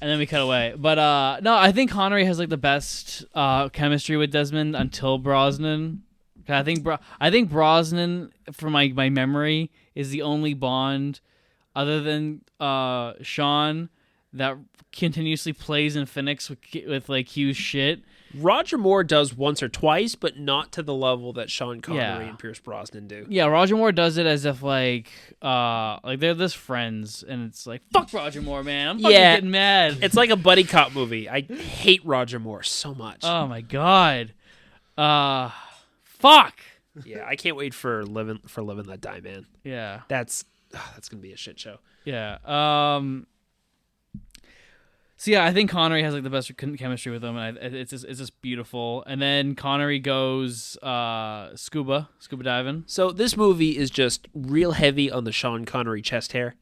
then we cut away. But no, I think Connery has like the best chemistry with Desmond until Brosnan. I think Brosnan, from my memory, is the only Bond other than Sean that continuously plays in Phoenix with like Q's shit. Roger Moore does once or twice, but not to the level that Sean Connery Yeah. and Pierce Brosnan do. Yeah, Roger Moore does it as if like they're just friends, and it's like, fuck Roger Moore, man. I'm fucking getting mad. It's like a buddy cop movie. I hate Roger Moore so much. Oh my god. Fuck. Yeah, I can't wait for Living Let Die Man. Yeah. That's gonna be a shit show. Yeah. So yeah, I think Connery has like the best chemistry with him, and it's just beautiful. And then Connery goes scuba diving. So this movie is just real heavy on the Sean Connery chest hair,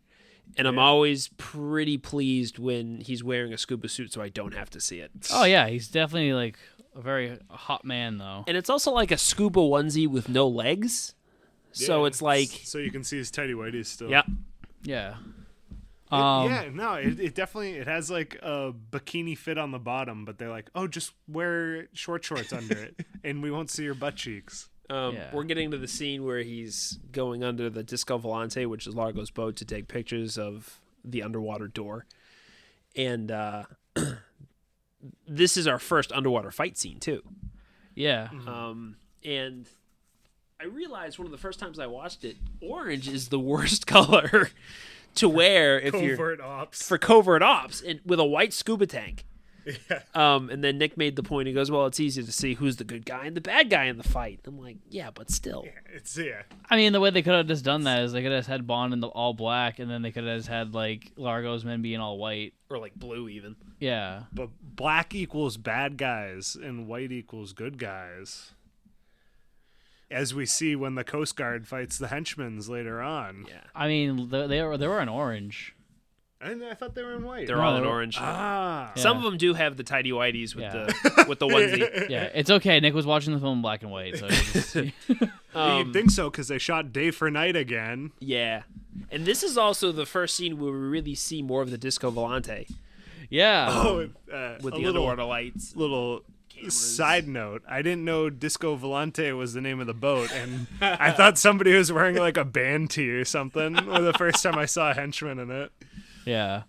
and I'm always pretty pleased when he's wearing a scuba suit, so I don't have to see it. Oh yeah, he's definitely like a very hot man though. And it's also like a scuba onesie with no legs, so it's like so you can see his tighty whities still. yeah. Yeah. It definitely it has like a bikini fit on the bottom, but they're like, oh, just wear shorts under it, and we won't see your butt cheeks. We're getting to the scene where he's going under the Disco Volante, which is Largo's boat, to take pictures of the underwater door, and this is our first underwater fight scene too. Yeah. And I realized one of the first times I watched it, orange is the worst color to wear if Covert ops. for covert ops, and with a white scuba tank. Yeah. And then Nick made the point. He goes, "Well, it's easy to see who's the good guy and the bad guy in the fight." I'm like, "Yeah, but still." I mean, the way they could have just done that is they could have just had Bond in the all black, and then they could have just had like Largo's men being all white or like blue even. Yeah. But black equals bad guys, and white equals good guys. As we see when the Coast Guard fights the henchmen later on. Yeah. I mean, they were in orange. I thought they were in white. They're all in orange. Ah. Some of them do have the tidy whities with the onesie. Yeah, it's okay. Nick was watching the film in black and white, so You'd think so because they shot day for night again. Yeah. And this is also the first scene where we really see more of the Disco Volante yeah. with the underwater lights. Little Cameras. side note, I didn't know Disco Volante was the name of the boat, and I thought somebody was wearing like a band tee or something the first time I saw a henchman in it. Yeah.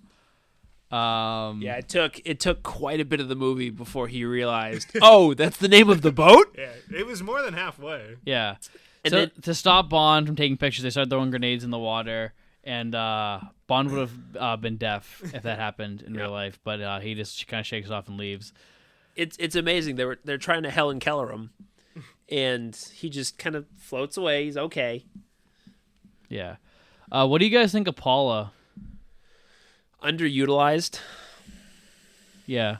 Yeah, it took quite a bit of the movie before he realized, oh, that's the name of the boat? Yeah, it was more than halfway. Yeah. And so then, to stop Bond from taking pictures, they started throwing grenades in the water, and Bond would have been deaf if that happened in real life, but he just kind of shakes it off and leaves. it's amazing. They're trying to Helen Keller him, and he just kind of floats away. He's okay. Yeah. What do you guys think of Paula? Underutilized. Yeah.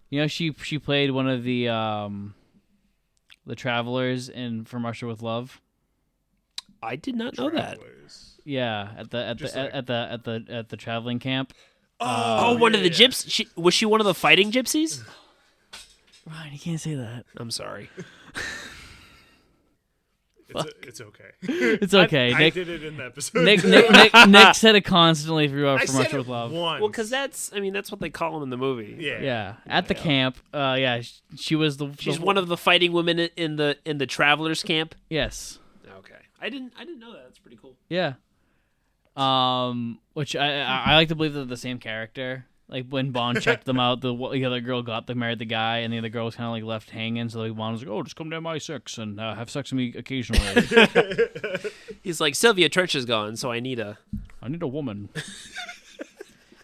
You know, she played one of the travelers in From Russia with Love. I did not know that. Yeah, at the traveling camp. Oh, one of the gypsies. Was she one of the fighting gypsies? Ryan, you can't say that. I'm sorry. It's okay. It's okay. I did it in the episode. Nick said it constantly throughout I From said Russia it with Love. once. Well, because that's what they call him in the movie. Yeah. At the camp. Yeah, she was She's one of the fighting women in the travelers camp. Yes. Okay, I didn't know that. That's pretty cool. Yeah. Which I like to believe they're the same character. Like when Bond checked them out, the other girl married the guy, and the other girl was kind of like left hanging. So like Bond was like, "Oh, just come down my six and have sex with me occasionally." He's like, Sylvia Trench is gone, so I need a woman.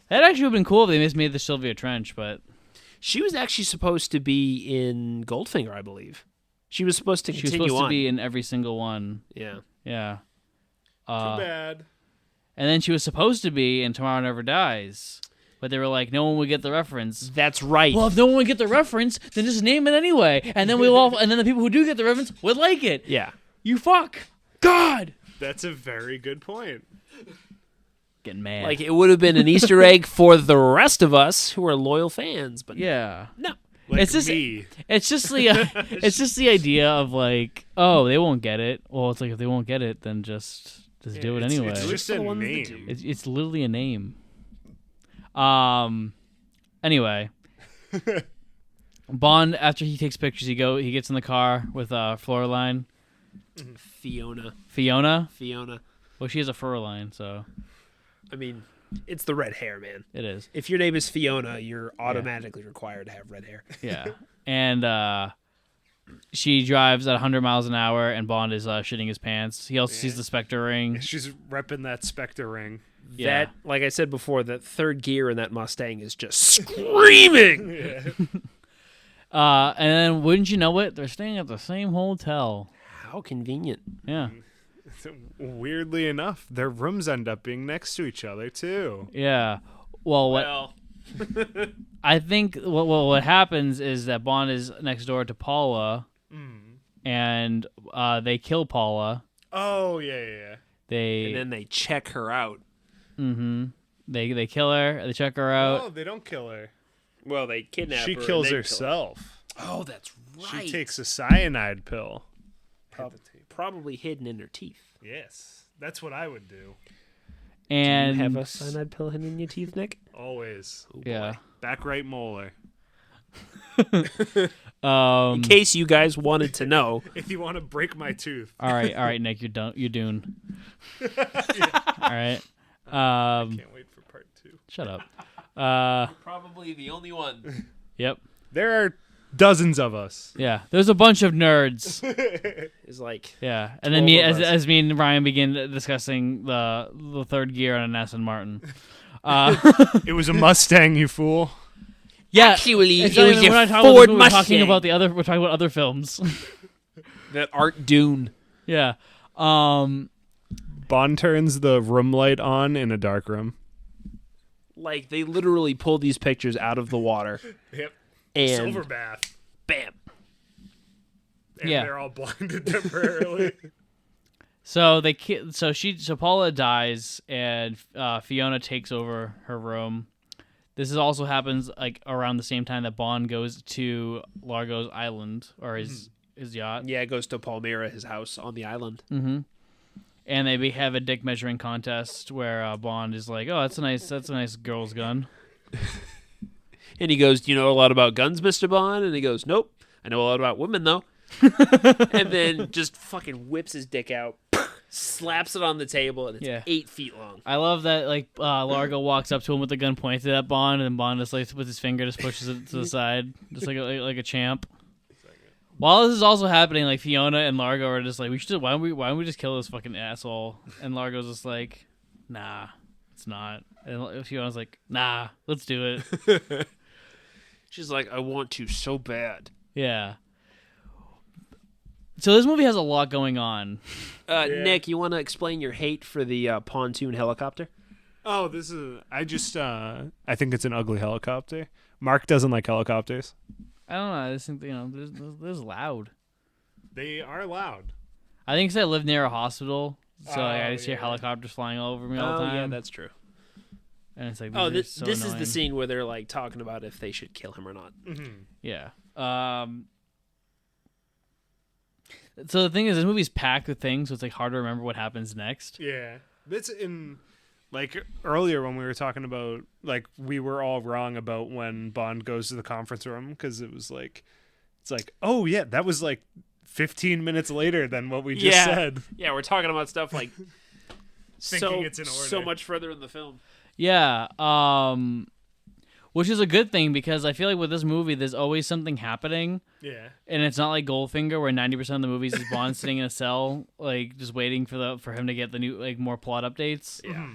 That actually would have been cool if they just made the Sylvia Trench, but she was actually supposed to be in Goldfinger, I believe. She was supposed to continue She was supposed on. to be in every single one. Yeah. Yeah. Too bad. And then she was supposed to be in Tomorrow Never Dies. But they were like, no one would get the reference. That's right. Well, if no one would get the reference, then just name it anyway. And then and then the people who do get the reference would like it. Yeah. You fuck. God. That's a very good point. Getting mad. Like, it would have been an Easter egg for the rest of us who are loyal fans, but yeah. no. Like it's just me. It's just the idea of like, oh, they won't get it. Well, it's like if they won't get it, then just do it anyway. It's just a name. It's literally a name. Anyway, Bond, after he takes pictures, he gets in the car with Floraline. Fiona. Well, she has a fur line, so I mean, it's the red hair, man. it is. If your name is Fiona, you're automatically required to have red hair. Yeah, and she drives at 100 miles an hour, and Bond is shitting his pants. He also sees the Spectre ring. She's repping that Spectre ring. Yeah. That, like I said before, that third gear in that Mustang is just screaming. Yeah. And then, wouldn't you know it, they're staying at the same hotel. How convenient. Yeah. Weirdly enough, their rooms end up being next to each other too. Yeah. Well, what? Well, I think what happens is that Bond is next door to Paula, and they kill Paula. Oh yeah. And then they check her out. Mm-hmm. They kill her. They check her out. Oh, they don't kill her. Well, they kidnap her. She kills herself. Oh, that's right. She takes a cyanide pill. Probably hidden in her teeth. Yes, that's what I would do. And do you have a cyanide pill hidden in your teeth, Nick? Always. Oh, yeah. Back right molar. In case you guys wanted to know. If you want to break my tooth. All right, Nick, you're done. You're doomed. All right. I can't wait for part 2. Shut up. Probably the only one. Yep. There are dozens of us. Yeah. There's a bunch of nerds. It's like Yeah. And then as me and Ryan begin discussing the third gear on an Aston Martin. It was a Mustang, you fool. Yeah. Actually, it's it was we're your not talking Ford about this movie, Mustang. we're talking about other films. that art Dune. Yeah. Bond turns the room light on in a dark room. Like, they literally pulled these pictures out of the water. Yep. And Silver bath. bam. And Yeah. they're all blinded temporarily. So Paula dies and Fiona takes over her room. This also happens like around the same time that Bond goes to Largo's island or his yacht. Yeah, it goes to Palmyra, his house on the island. Mm-hmm. And they have a dick measuring contest where Bond is like, "Oh, that's a nice girl's gun." And he goes, "Do you know a lot about guns, Mr. Bond?" And he goes, "Nope. I know a lot about women, though." And then just fucking whips his dick out, slaps it on the table, and it's 8 feet long. I love that. Like Largo walks up to him with the gun pointed at Bond, and Bond just like with his finger just pushes it to the side, just like a champ. While this is also happening, like Fiona and Largo are just like, why don't we just kill this fucking asshole? And Largo's just like, nah, it's not. And Fiona's like, nah, let's do it. She's like, I want to so bad. Yeah. So this movie has a lot going on. Nick, you want to explain your hate for the pontoon helicopter? Oh, this is... I think it's an ugly helicopter. Mark doesn't like helicopters. I don't know. I just think, they're loud. They are loud. I think because I live near a hospital, so I just hear helicopters flying all over me all the time. Yeah, that's true. And it's like, this so is annoying. the scene where they're like talking about if they should kill him or not. Mm-hmm. Yeah. So the thing is, this movie's packed with things, so it's like hard to remember what happens next. Yeah. That's in... Like, earlier when we were talking about, like, we were all wrong about when Bond goes to the conference room, because it was like... It's like, oh, yeah, that was, like, 15 minutes later than what we just said. Yeah, we're talking about stuff like... Thinking it's in order. So much further in the film. Yeah. Which is a good thing, because I feel like with this movie, there's always something happening. Yeah. And it's not like Goldfinger, where 90% of the movies is Bond sitting in a cell, like, just waiting for him to get the new, like, more plot updates. Yeah. Mm-hmm.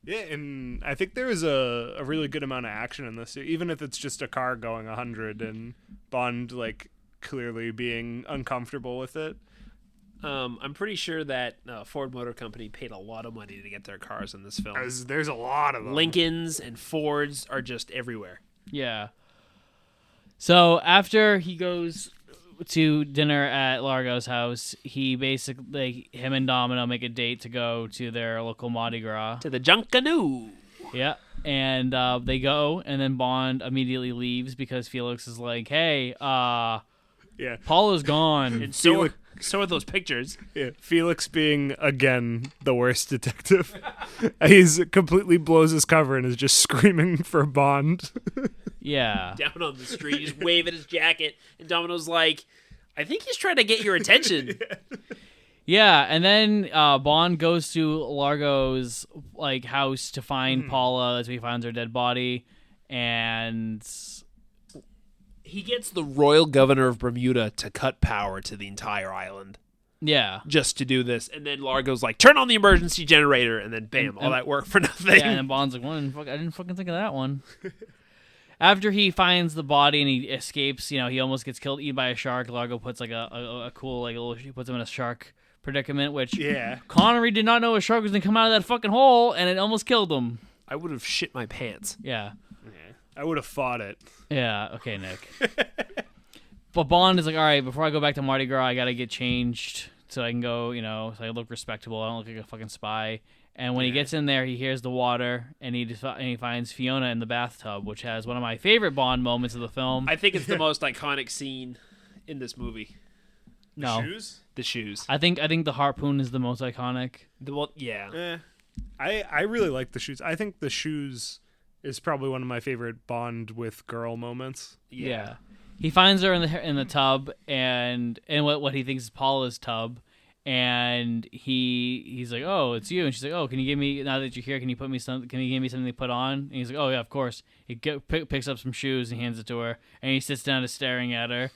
Yeah, and I think there is a really good amount of action in this, even if it's just a car going 100 and Bond, like, clearly being uncomfortable with it. I'm pretty sure that Ford Motor Company paid a lot of money to get their cars in this film. There's a lot of them. Lincolns and Fords are just everywhere. Yeah. So after he goes to dinner at Largo's house, he basically, him and Domino make a date to go to their local Mardi Gras. To the Junkanoo. Yeah. And they go, and then Bond immediately leaves because Felix is like, hey, Paula's gone. And so are those pictures. Yeah, Felix being, again, the worst detective. He's completely blows his cover and is just screaming for Bond. Yeah. Down on the street, he's waving his jacket, and Domino's like, I think he's trying to get your attention. Yeah, and then Bond goes to Largo's like house to find Paula as he finds her dead body, and he gets the royal governor of Bermuda to cut power to the entire island. Yeah. Just to do this. And then Largo's like, turn on the emergency generator, and then bam, all that work for nothing. Yeah, and then Bond's like, I didn't fucking think of that one. After he finds the body and he escapes, he almost gets eaten by a shark. Largo puts like a cool, like, he puts him in a shark predicament, which Connery did not know a shark was gonna come out of that fucking hole, and it almost killed him. I would have shit my pants. Yeah. I would have fought it. Yeah, okay, Nick. But Bond is like, all right, before I go back to Mardi Gras, I got to get changed so I can go, so I look respectable. I don't look like a fucking spy. And when he gets in there, he hears the water, and he finds Fiona in the bathtub, which has one of my favorite Bond moments of the film. I think it's the most iconic scene in this movie. No. Shoes? The shoes. I think the harpoon is the most iconic. Yeah. I really like the shoes. I think the shoes is probably one of my favorite Bond with girl moments. Yeah. He finds her in the tub and what he thinks is Paula's tub, and he's like, "Oh, it's you." And she's like, "Oh, can you give me, now that you're here, can you give me something to put on?" And he's like, "Oh yeah, of course." He picks up some shoes and hands it to her, and he sits down, just staring at her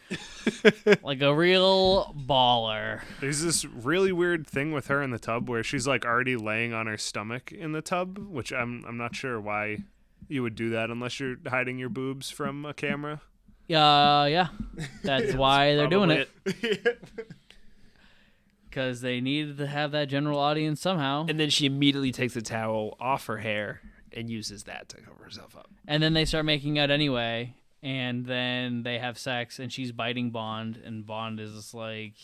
like a real baller. There's this really weird thing with her in the tub where she's like already laying on her stomach in the tub, which I'm not sure why you would do that unless you're hiding your boobs from a camera. Yeah, that's why they're doing it. Probably Because they needed to have that general audience somehow. And then she immediately takes the towel off her hair and uses that to cover herself up. And then they start making out anyway, and then they have sex, and she's biting Bond, and Bond is just like,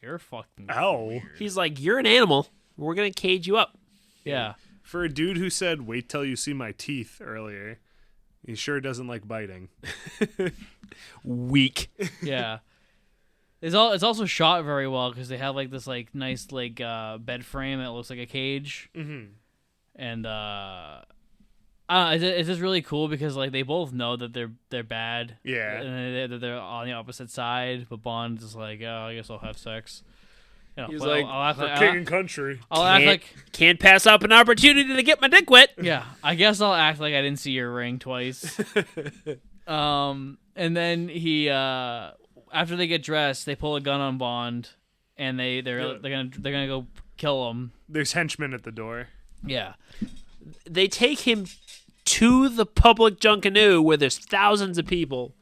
"You're fucking Ow. He's like, "You're an animal. We're going to cage you up." Yeah. For a dude who said, "Wait till you see my teeth" earlier, he sure doesn't like biting. Weak. Yeah. It's also shot very well because they have like this like nice like bed frame that looks like a cage. Mm-hmm. And it's just really cool because like they both know that they're bad. Yeah. And they're on the opposite side, but Bond's just like, "Oh, I guess I'll have sex." He's well, like, I'll act For like king and country. I'll act like Can't pass up an opportunity to get my dick wet. yeah. I guess I'll act like I didn't see your ring twice. And then he after they get dressed, they pull a gun on Bond, and they're gonna go kill him. There's henchmen at the door. Yeah. They take him to the public Junkanoo where there's thousands of people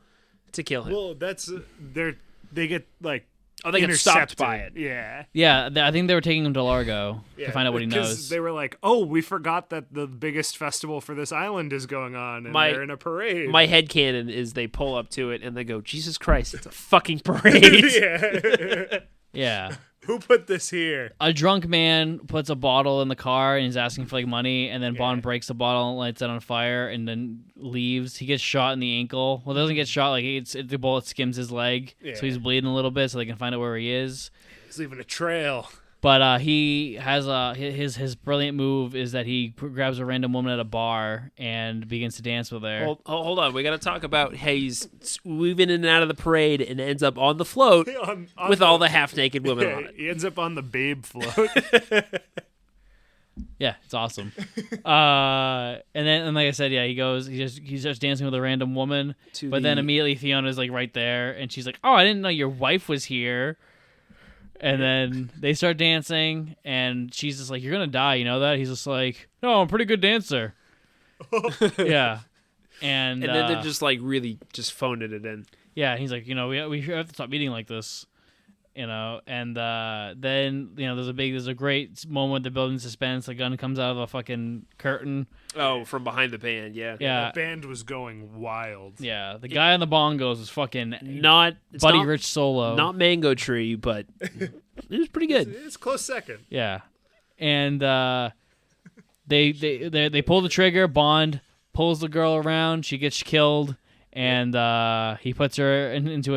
to kill him. Well, that's they get like They get stopped by it. Yeah. Yeah, I think they were taking him to Largo to find out what he because knows. They were like, "Oh, we forgot that the biggest festival for this island is going on, and they're in a parade." My headcanon is they pull up to it and they go, "Jesus Christ, it's a fucking parade." Yeah. Yeah. Who put this here? A drunk man puts a bottle in the car and he's asking for like money, and then Bond breaks the bottle and lights it on fire and then leaves. He gets shot in the ankle. Well, doesn't get shot, like the bullet skims his leg, so he's bleeding a little bit so they can find out where he is. He's leaving a trail. But he has his brilliant move is that he grabs a random woman at a bar and begins to dance with her. Hold on, we got to talk about how he's weaving in and out of the parade and ends up on the float with all the half-naked women on it. He ends up on the babe float. Yeah, it's awesome. And like I said, yeah, he starts dancing with a random woman, then immediately Fiona's like right there, and she's like, "Oh, I didn't know your wife was here." And then they start dancing, and she's just like, "You're gonna die, you know that?" He's just like, "No, I'm a pretty good dancer." Yeah, and then they're just like really just phoning it in. Yeah, he's like, we have to stop meeting like this, And then there's a great moment. The building suspense. The gun comes out of a fucking curtain. Oh, from behind the band, yeah. Yeah, the band was going wild. Yeah, the guy on the bongos was fucking Buddy Rich solo. Not Mango Tree, but it was pretty good. It's close second. Yeah, and they pull the trigger. Bond pulls the girl around. She gets killed, and he puts her into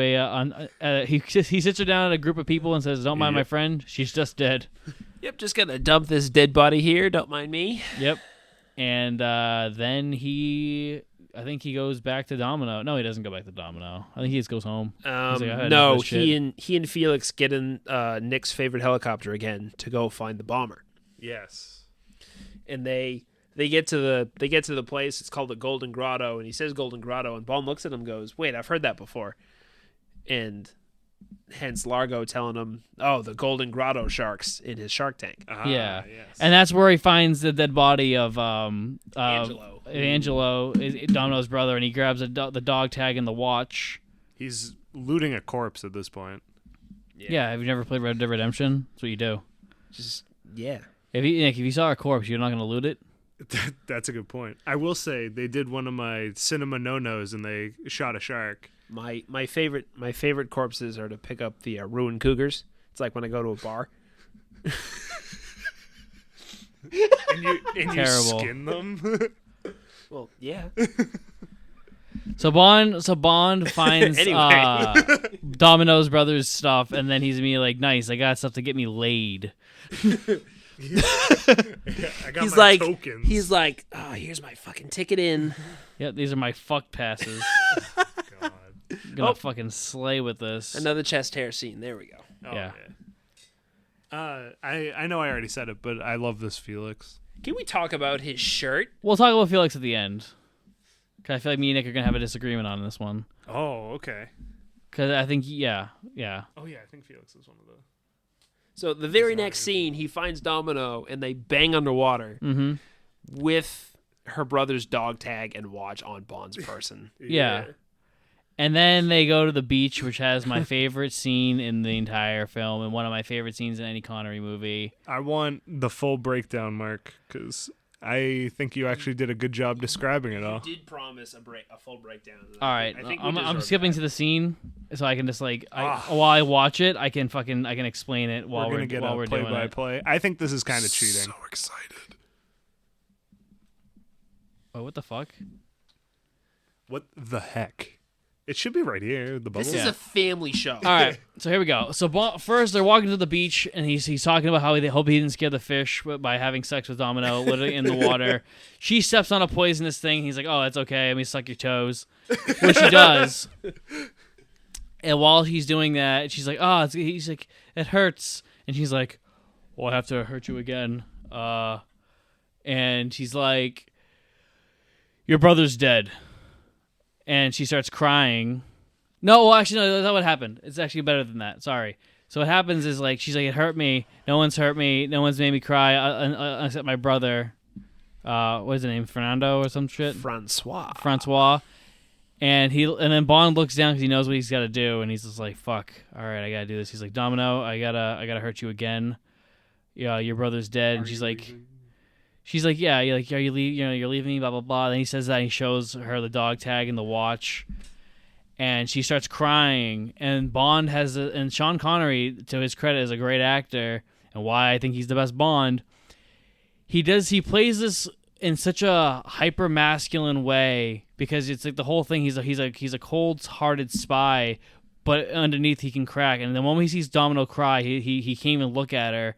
he sits her down at a group of people and says, "Don't mind my friend. She's just dead." Yep, just gonna dump this dead body here. Don't mind me. Yep. And then I think he goes back to Domino. No, he doesn't go back to Domino. I think he just goes home. No, he and Felix get in Nick's favorite helicopter again to go find the bomber. Yes. And they get to the place. It's called the Golden Grotto, and he says Golden Grotto, and Bond looks at him and goes, "Wait, I've heard that before." And hence Largo telling him, "Oh, the Golden Grotto sharks in his shark tank." Yeah, yes. And that's where he finds the dead body of Angelo, Domino's brother, and he grabs the dog tag and the watch. He's looting a corpse at this point. Yeah, have you never played Red Dead Redemption? That's what you do. Just yeah. If you saw a corpse, you're not going to loot it. That's a good point. I will say they did one of my cinema no-nos and they shot a shark. My favorite corpses are to pick up the ruined cougars. It's like when I go to a bar. And you Terrible. skin them. Well, yeah. So Bond finds Anyway. Domino's brother's stuff, and then he's immediately like, "Nice, I got stuff to get me laid." I got He's my like, tokens. he's like, oh, here's my fucking ticket in. Yep, these are my fuck passes. God. Gonna fucking slay with this. Another chest hair scene. There we go. Oh, Yeah. I know I already said it, but I love this Felix. Can we talk about his shirt? We'll talk about Felix at the end. 'Cause I feel like me and Nick are gonna have a disagreement on this one. Oh, okay. Because I think, yeah. Oh yeah, I think Felix is one of the. So the very next scene, he finds Domino and they bang underwater with her brother's dog tag and watch on Bond's person. Yeah. And then they go to the beach, which has my favorite scene in the entire film and one of my favorite scenes in any Connery movie. I want the full breakdown, Mark, because I think you actually did a good job describing it all. You did promise a full breakdown. All right, I think we I'm deserve skipping that. to the scene so I can just while I watch it, I can explain it while We're gonna get while a we're doing it. play-by-play. I think this is kind of cheating. So excited. Oh, what the fuck? What the heck? It should be right here. The bubble. This is a family show. All right, so here we go. So first, they're walking to the beach, and he's talking about how they hope he didn't scare the fish by having sex with Domino, literally in the water. She steps on a poisonous thing. He's like, "Oh, that's okay. Let me suck your toes," which he does. And while he's doing that, she's like, "Oh," he's like, "It hurts," and she's like, "Well, I have to hurt you again." And he's like, "Your brother's dead." And she starts crying. No, well, actually, no, that's not what happened. It's actually better than that. Sorry. So what happens is, like, she's like, "It hurt me. No one's hurt me. No one's made me cry except my brother." What is his name? Fernando or some shit? Francois. And then Bond looks down because he knows what he's got to do, and he's just like, "Fuck. All right, I gotta do this." He's like, "Domino, I gotta hurt you again. Yeah, your brother's dead." And she's like, "Yeah, you're you're leaving me, blah blah blah." Then he says that, and he shows her the dog tag and the watch, and she starts crying. And Bond and Sean Connery, to his credit, is a great actor, and why I think he's the best Bond. He plays this in such a hyper masculine way because it's like the whole thing. He's a cold-hearted spy, but underneath he can crack. And the moment he sees Domino cry, he can't even look at her.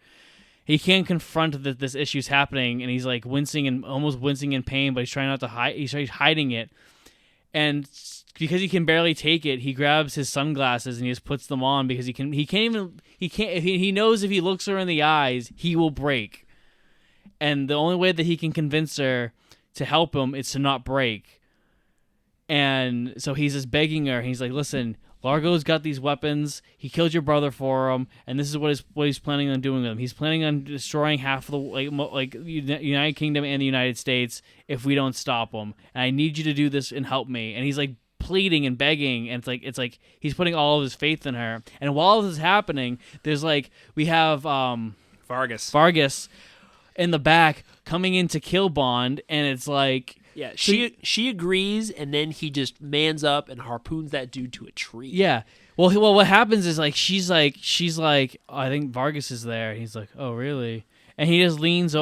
He can't confront that this issue's happening, and he's like almost wincing in pain, but he's trying not to hide. He's hiding it, and because he can barely take it, he grabs his sunglasses and he just puts them on because he can't. He knows if he looks her in the eyes, he will break, and the only way that he can convince her to help him is to not break. And so he's just begging her. He's like, "Listen, Largo's got these weapons. He killed your brother for him, and this is what he's planning on doing with them. He's planning on destroying half of the United Kingdom and the United States if we don't stop him. And I need you to do this and help me." And he's like pleading and begging, and it's like he's putting all of his faith in her. And while this is happening, there's we have Vargas in the back coming in to kill Bond, and it's like. Yeah, she agrees, and then he just mans up and harpoons that dude to a tree. Yeah. Well, what happens is she's like, "Oh, I think Vargas is there." And he's like, "Oh, really?" And he just leans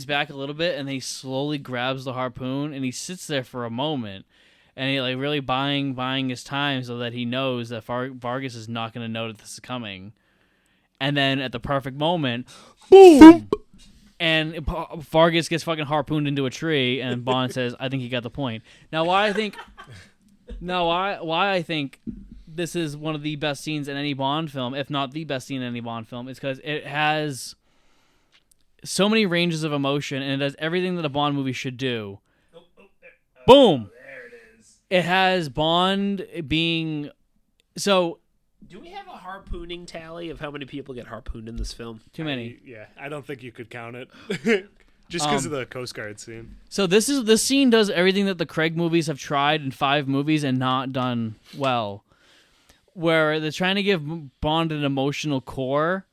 back a little bit, and then he slowly grabs the harpoon, and he sits there for a moment, and he really buying his time so that he knows that Vargas is not going to know that this is coming. And then at the perfect moment, boom. And Vargas gets fucking harpooned into a tree, and Bond says, "I think he got the point." Now, why I think this is one of the best scenes in any Bond film, if not the best scene in any Bond film, is because it has so many ranges of emotion, and it does everything that a Bond movie should do. Boom! There it is. It has Bond being... So... Do we have a harpooning tally of how many people get harpooned in this film? Too many. I don't think you could count it. Just because of the Coast Guard scene. So this scene does everything that the Craig movies have tried in 5 movies and not done well. Where they're trying to give Bond an emotional core,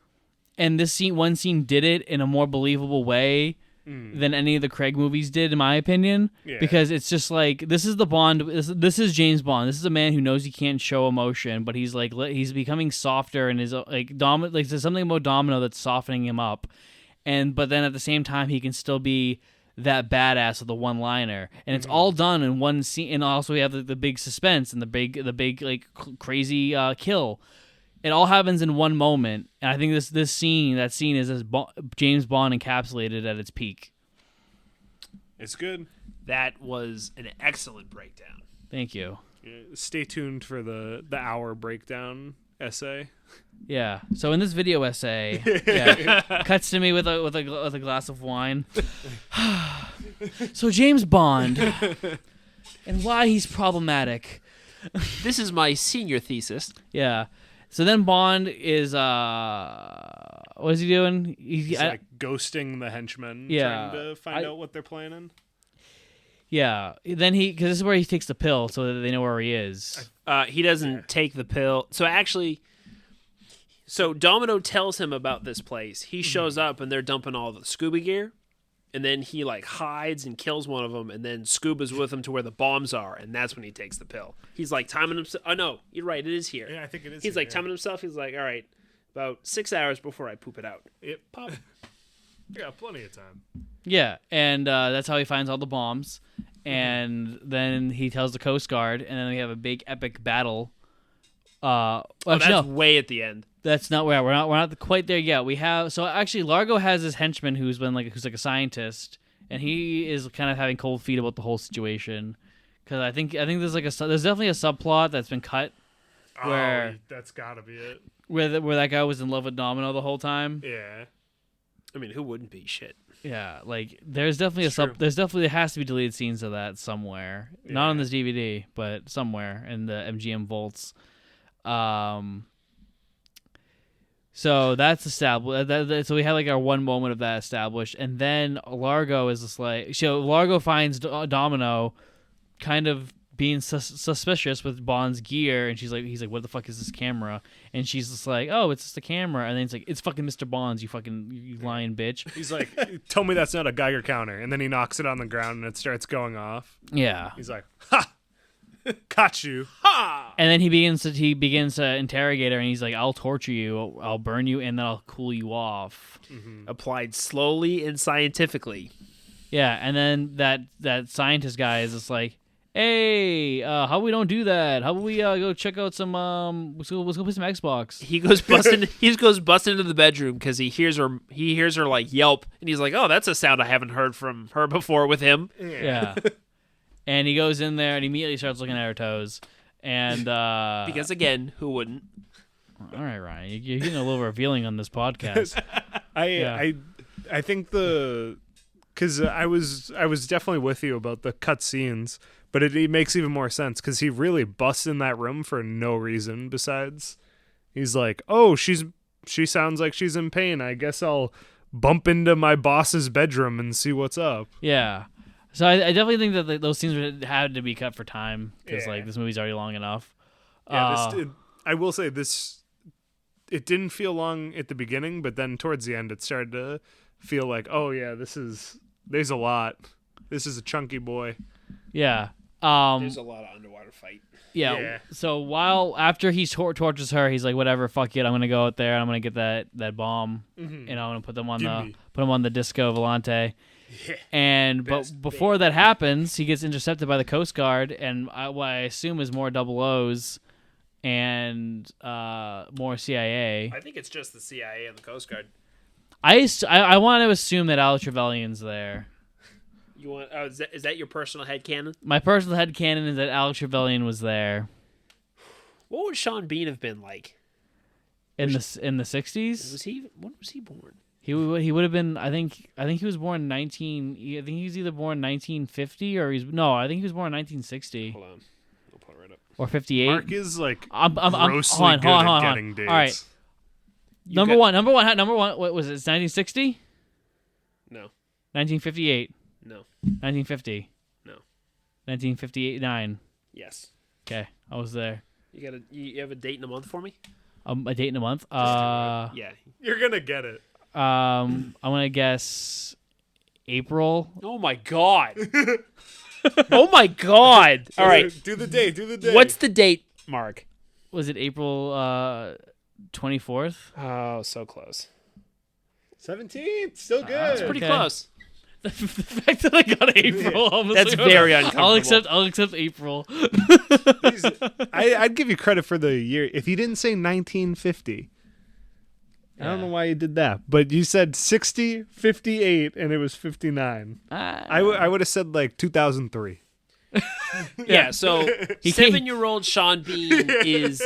and one scene did it in a more believable way than any of the Craig movies did, in my opinion. Yeah. Because it's just like, this is the Bond. This is James Bond. This is a man who knows he can't show emotion, but he's like he's becoming softer and is like there's something about Domino that's softening him up, but then at the same time he can still be that badass with the one-liner, and it's all done in one scene. And also we have the big suspense and the big like crazy kill. It all happens in one moment, and I think that scene is James Bond encapsulated at its peak. It's good. That was an excellent breakdown. Thank you. Yeah, stay tuned for the hour breakdown essay. Yeah. So in this video essay, cuts to me with a glass of wine. So James Bond and why he's problematic. This is my senior thesis. Yeah. So then Bond is what is he doing? He's like ghosting the henchmen, trying to find out what they're planning. Yeah. Then because this is where he takes the pill so that they know where he is. He doesn't take the pill. So Domino tells him about this place. He shows up and they're dumping all the scuba gear. And then he like hides and kills one of them, and then Scuba's with him to where the bombs are, and that's when he takes the pill. He's like timing himself. Oh no, you're right, it is here. Yeah, I think it is. He's like timing himself. He's like, all right, about 6 hours before I poop it out. Yep. Pop. Yeah, plenty of time. Yeah, and that's how he finds all the bombs. And then he tells the Coast Guard, and then we have a big epic battle. That's way at the end. That's not where we're not quite there yet. We have actually Largo has this henchman who's like a scientist, and he is kind of having cold feet about the whole situation because I think there's definitely a subplot that's been cut where that's gotta be it. Where that guy was in love with Domino the whole time. Yeah. I mean, who wouldn't be? Shit. Yeah, like there's definitely there has to be deleted scenes of that somewhere. Yeah. Not on this DVD, but somewhere in the MGM vaults. So that's established. So we had like our one moment of that established, and then Largo is just like, so Largo finds Domino kind of being suspicious with Bond's gear, and he's like, what the fuck is this camera? And she's just like, oh, it's just a camera. And then it's like, it's fucking Mr. Bond's, you lying bitch. He's like, tell me that's not a Geiger counter. And then he knocks it on the ground and it starts going off. Yeah. He's like, ha! Caught you. Ha! And then he begins to interrogate her, and he's like, I'll torture you, I'll burn you, and then I'll cool you off. Mm-hmm. Applied slowly and scientifically. Yeah, and then that scientist guy is just like, hey, how we don't do that? How about we go check out some let's go play some Xbox. He goes busting into the bedroom because he hears her like yelp, and he's like, oh, that's a sound I haven't heard from her before with him. Yeah. And he goes in there and immediately starts looking at her toes. And because again, who wouldn't? All right, Ryan, you're getting a little revealing on this podcast. I think because I was definitely with you about the cut scenes, but it makes even more sense because he really busts in that room for no reason besides he's like, oh, she sounds like she's in pain. I guess I'll bump into my boss's bedroom and see what's up. Yeah. So I definitely think that those scenes had to be cut for time because like this movie's already long enough. Yeah, I will say this. It didn't feel long at the beginning, but then towards the end, it started to feel like, oh yeah, there's a lot. This is a chunky boy. Yeah. There's a lot of underwater fight. Yeah. So after he tortures her, he's like, whatever, fuck it, I'm gonna go out there and I'm gonna get that bomb, and I'm gonna put them on the Disco Volante. Yeah. But before that happens, he gets intercepted by the Coast Guard, and what I assume is more double O's and more CIA. I think it's just the CIA and the Coast Guard. I want to assume that Al Trevelyan's there. You want? Oh, is that your personal headcanon? My personal headcanon is that Al Trevelyan was there. What would Sean Bean have been like? In the 60s? When was he born? He would have been. I think he was born I think he was either born 1950 or I think he was born in 1960. Hold on, I'll pull it right up. Or 58. Mark is like grossly good at getting dates. All right. Number one. What was it? 1960? No. 1958. No. 1950. No. 1959. Yes. Okay, I was there. You have a date in a month for me? A date in a month? Yeah. You're gonna get it. I'm gonna guess April. Oh my god. Oh my god. All right. Do the date. What's the date, Mark? Was it April 24th? Oh, so close. 17th. Still good. That's pretty Okay. close. The fact that I got April, I was That's like, very okay, uncomfortable. I'll accept April. I'd give you credit for the year. If you didn't say 1950, I don't know why you did that. But you said 60, 58, and it was 59. I would have said like 2003. Yeah, so He 7-year-old Sean Bean is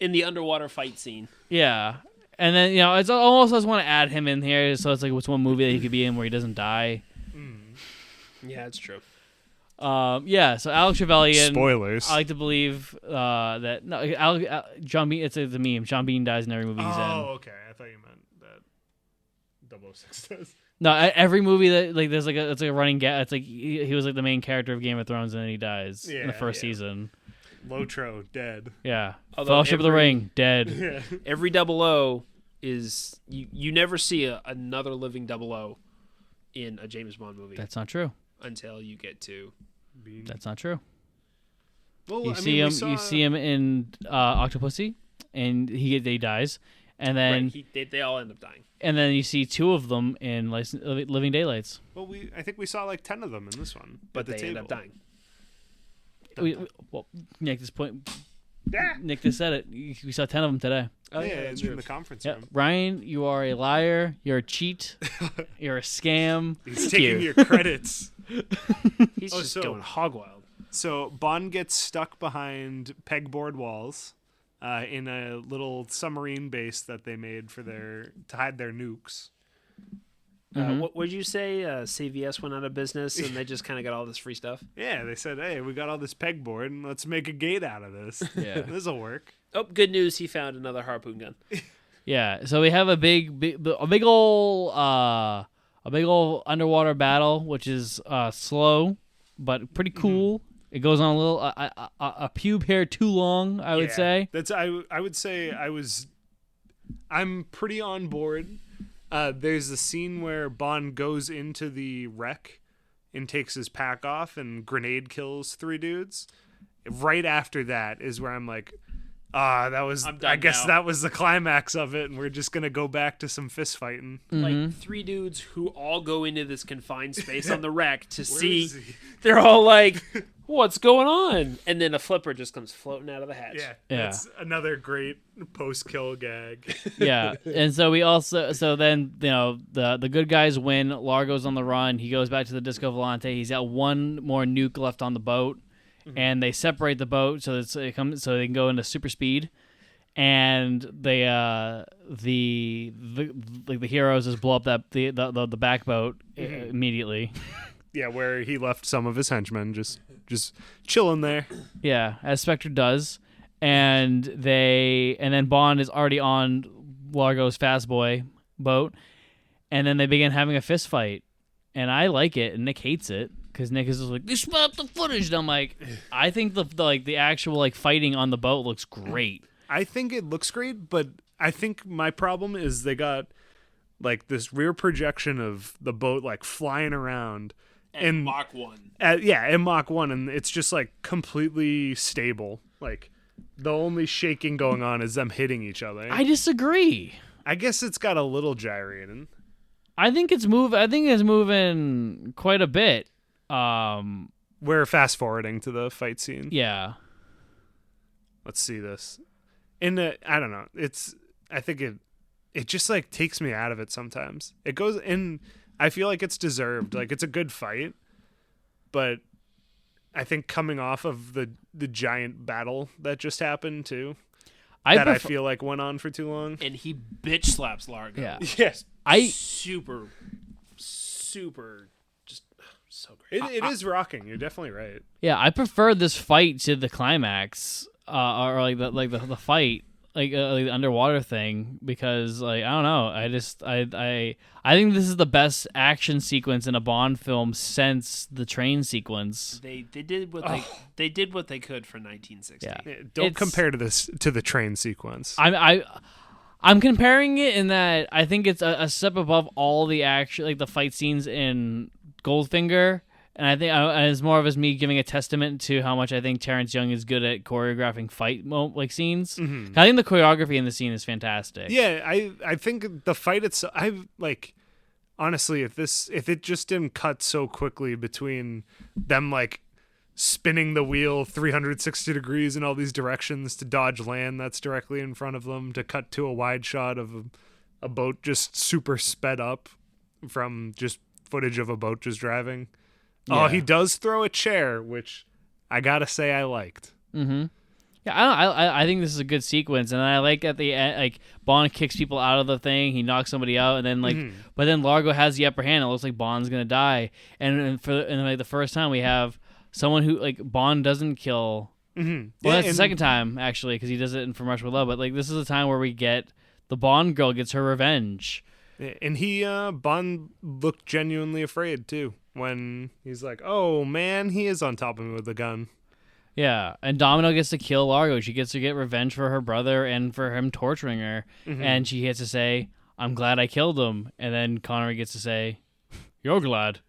in the underwater fight scene. Yeah. And then, it's almost I just want to add him in here, so it's like what's one movie that he could be in where he doesn't die. Yeah, that's true. So Alex Trevelyan. Spoilers. I like to believe that John Bean. It's a meme. Sean Bean dies in every movie he's in. okay. I thought you meant that 006 does. No, every movie that there's it's like a running gag. It's like he was like the main character of Game of Thrones, and then he dies in the first season. Lotro, dead. Yeah. Although Fellowship of the Ring, dead. Yeah. Every 00 is you never see another living 00 in a James Bond movie That's not true. until you get to That's not true. Well, You see him in Octopussy, and he dies, and then they all end up dying. and then you see two of them in Living Daylights. Well, I think we saw like 10 of them in this one. But at the they table. end up dying. Nick, this point. Yeah. Nick just said it. We saw 10 of them today. Oh, yeah, in that's the true. conference Yeah, room. Ryan, you are a liar. You're a cheat. You're a scam. He's taking your credits. He's just so- going hog wild. So Bond gets stuck behind pegboard walls in a little submarine base that they made for to hide their nukes. What would you say? CVS went out of business and they just kind of got all this free stuff? Yeah, they said, "Hey, we got all this pegboard, and let's make a gate out of this. Yeah. This'll work." Oh, good news. He found another harpoon gun. Yeah, so we have a big old underwater battle, which is slow but pretty cool. It goes on a little a pube hair too long, I would say. That's I would say I'm pretty on board. There's a scene where Bond goes into the wreck and takes his pack off and grenade kills 3 dudes. Right after that is where I'm like, that was I'm done I guess now. that was the climax of it, and we're just gonna go back to some fist fighting. Like 3 dudes who all go into this confined space on the wreck to see. is he? They're all like, what's going on? And then a flipper just comes floating out of the hatch. Yeah, Yeah. that's another great post-kill gag. Yeah, and so then the good guys win. Largo's on the run. He goes back to the Disco Volante. He's got one more nuke left on the boat, and they separate the boat so they can go into super speed. And they the heroes just blow up the back boat immediately. Yeah, where he left some of his henchmen just chilling there. Yeah, as Spectre does. And then Bond is already on Largo's Fast Boy boat, and then they begin having a fist fight. And I like it, and Nick hates it because Nick is just like, "They sped up the footage." And I'm like, I think the actual fighting on the boat looks great. I think it looks great, but I think my problem is they got this rear projection of the boat flying around. And Mach 1. In Mach 1, and it's just completely stable. The only shaking going on is them hitting each other. I disagree. I guess it's got a little gyrating. I think it's moving quite a bit. We're fast forwarding to the fight scene. Yeah. Let's see this. I don't know. I think it just takes me out of it sometimes. It goes in. I feel like it's deserved. It's a good fight, but I think coming off of the giant battle that just happened too, I feel like went on for too long. And he bitch slaps Largo. Yeah. Yes, Super, just so great. it is rocking. You're definitely right. Yeah, I prefer this fight to the climax, or the fight, the underwater thing, because I don't know. I think this is the best action sequence in a Bond film since the train sequence. They did what they did what they could for 1960. Yeah. Don't It's- compare to the train sequence. I I'm comparing it in that I think it's a step above all the action, like the fight scenes in Goldfinger. And I think it's more of as me giving a testament to how much I think Terrence Young is good at choreographing fight scenes. Mm-hmm. I think the choreography in the scene is fantastic. Yeah, I think the fight itself. Honestly, if it just didn't cut so quickly between them like spinning the wheel 360 degrees in all these directions to dodge land that's directly in front of them, to cut to a wide shot of a boat just super sped up from just footage of a boat just driving. Yeah. Oh, he does throw a chair, which I gotta say I liked. Mm-hmm. Yeah, I think this is a good sequence, and I like at the end, like Bond kicks people out of the thing, he knocks somebody out, and then but then Largo has the upper hand. It looks like Bond's gonna die, and like the first time we have someone who like Bond doesn't kill. Mm-hmm. Well, that's the second time actually, because he does it in From Russia with Love. But like this is the time where we get the Bond girl gets her revenge. And Bond looked genuinely afraid too when he's like, "Oh man, he is on top of me with a gun." Yeah, and Domino gets to kill Largo. She gets to get revenge for her brother and for him torturing her. Mm-hmm. And she gets to say, "I'm glad I killed him." And then Connery gets to say, "You're glad."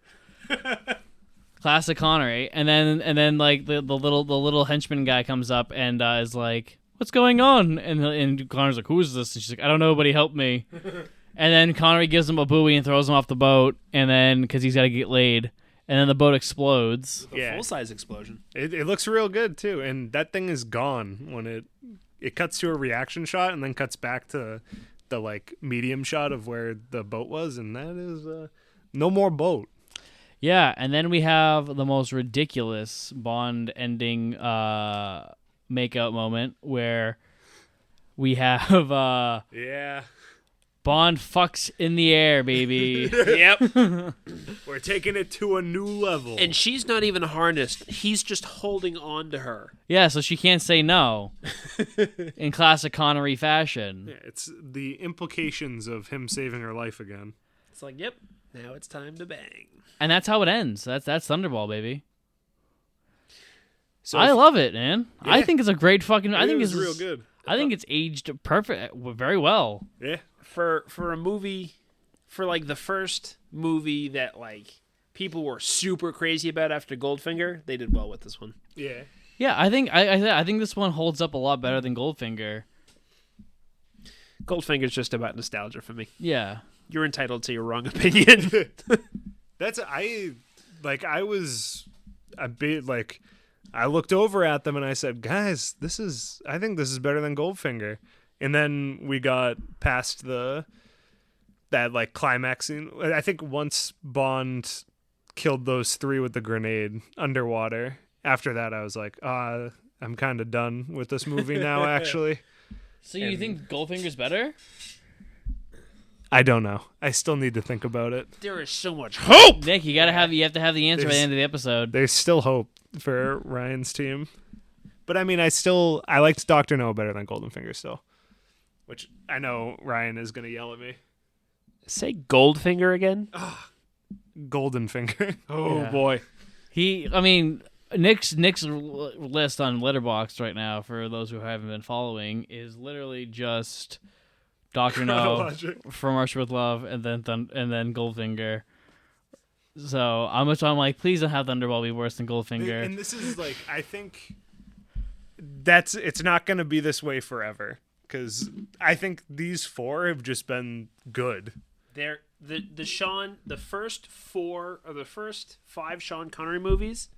Classic Connery. And then like the little henchman guy comes up and is like, "What's going on?" And Connery's like, "Who is this?" And she's like, "I don't know, but he helped me." And then Connery gives him a buoy and throws him off the boat. And then because he's got to get laid. And then the boat explodes. A full-size explosion. It looks real good too, and that thing is gone when it cuts to a reaction shot and then cuts back to the like medium shot of where the boat was, and that is no more boat. Yeah, and then we have the most ridiculous Bond ending makeout moment where we have Bond fucks in the air, baby. Yep. We're taking it to a new level. And she's not even harnessed. He's just holding on to her. Yeah, so she can't say no. In classic Connery fashion. Yeah, it's the implications of him saving her life again. It's like, yep, now it's time to bang. And that's how it ends. That's Thunderball, baby. So I love it, man. Yeah. I think it's a great fucking... I think it's it's real good. I think it's aged very well. Yeah. For a movie, for like the first movie that like people were super crazy about after Goldfinger, they did well with this one. Yeah. Yeah, I think I think this one holds up a lot better than Goldfinger. Goldfinger's just about nostalgia for me. Yeah. You're entitled to your wrong opinion. I was a bit like, I looked over at them and I said, guys, I think this is better than Goldfinger. And then we got past that like climax scene. I think once Bond killed those three with the grenade underwater, after that I was like, I'm kind of done with this movie now, actually. So you think Goldfinger's better? I don't know. I still need to think about it. There is so much hope. Nick, you have to have the answer by the end of the episode. There's still hope for Ryan's team. But I mean, I liked Dr. No better than Goldenfinger still. Which I know Ryan is going to yell at me. Say Goldfinger again? Goldenfinger. Oh, Yeah. boy. Nick's list on Letterboxd right now, for those who haven't been following, is literally just Dr. No, From Russia with Love, and then Goldfinger. So I'm like, please don't have Thunderball be worse than Goldfinger. And this is like, I think it's not going to be this way forever. Because I think these four have just been good. The first 5 Sean Connery movies,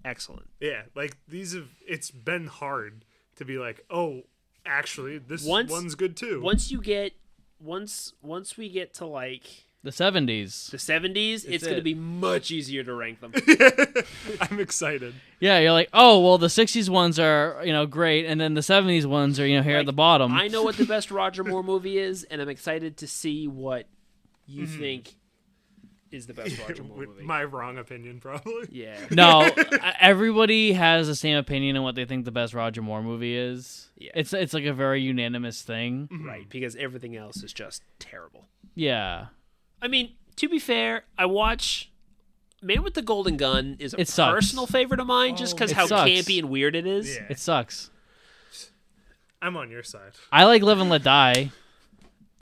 excellent. Yeah, like it's been hard to be like, oh, actually, this one's good too. Once we get to like the 70s. The 70s, it's going to be much easier to rank them. I'm excited. Yeah, you're like, oh, well, the 60s ones are, great, and then the 70s ones are, here at the bottom. I know what the best Roger Moore movie is, and I'm excited to see what you think is the best Roger Moore movie. My wrong opinion, probably. Yeah. No, everybody has the same opinion on what they think the best Roger Moore movie is. Yeah. It's like a very unanimous thing. Right, because everything else is just terrible. Yeah. I mean, to be fair, I watch Man with the Golden Gun is a personal favorite of mine just because how campy and weird it is. Yeah. It sucks. I'm on your side. I like Live and Let Die.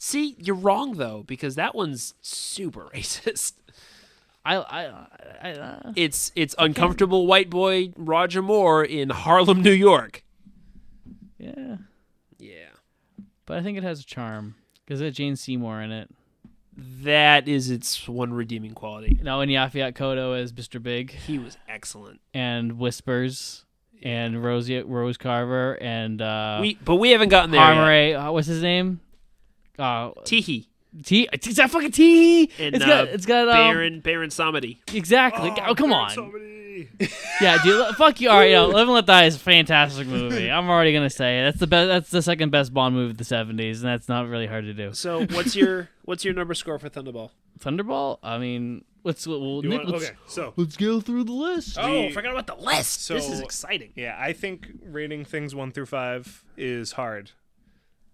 See, you're wrong though, because that one's super racist. It's uncomfortable white boy Roger Moore in Harlem, New York. Yeah. Yeah. But I think it has a charm because it had Jane Seymour in it. That is its one redeeming quality. Now, and Yafayat Kodo as Mr. Big. He was excellent. And Whispers and Rose Carver and but we haven't gotten there yet. What's his name? Teehee. It's that fucking Teehee. And It's got Baron Samedi. Exactly. Oh, come Baron on. Samedi. Yeah, dude. Fuck you. All right, Live and Let Die is a fantastic movie. I'm already gonna say it. That's the best. That's the second best Bond movie of the '70s, and that's not really hard to do. So what's your number score for Thunderball? Thunderball? I mean, let's go through the list. Oh, forgot about the list. So, this is exciting. Yeah, I think rating things 1 through 5 is hard.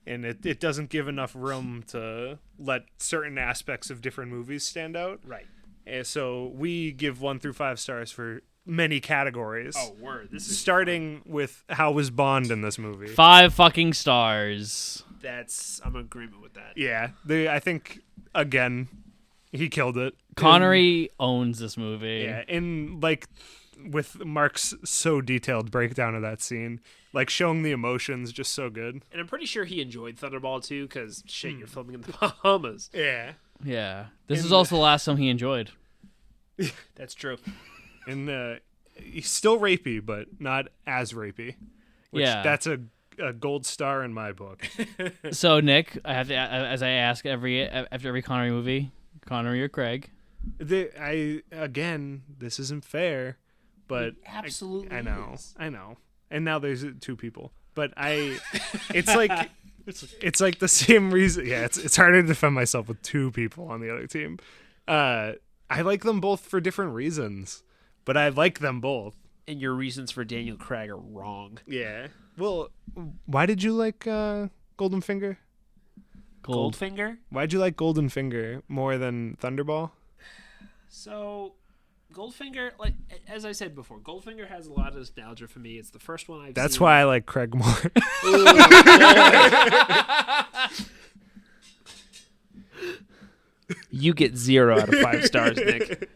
And it doesn't give enough room to let certain aspects of different movies stand out. Right. And so we give 1 through 5 stars for many categories. Oh, word. This is starting with how was Bond in this movie. 5 fucking stars. I'm in agreement with that. Yeah. I think, again, he killed it. Connery owns this movie. Yeah, and like with Mark's so detailed breakdown of that scene, like showing the emotions, just so good. And I'm pretty sure he enjoyed Thunderball too, because shit, you're filming in the Bahamas. Yeah. Yeah. This is also the last film he enjoyed. That's true. And he's still rapey, but not as rapey. Which that's a gold star in my book. So Nick, I have to, as I ask after every Connery movie, Connery or Craig? Again, this isn't fair, but absolutely I know, is. I know. And now there's 2 people, but it's like it's like the same reason. Yeah, it's harder to defend myself with 2 people on the other team. I like them both for different reasons, but I like them both. And your reasons for Daniel Craig are wrong. Yeah. Well, why did you like Golden Finger? Goldfinger? Why'd you like Golden Finger more than Thunderball? So, Goldfinger, like as I said before, Goldfinger has a lot of nostalgia for me. It's the first one I've seen. That's why I like Craig more. You get 0 out of 5 stars, Nick.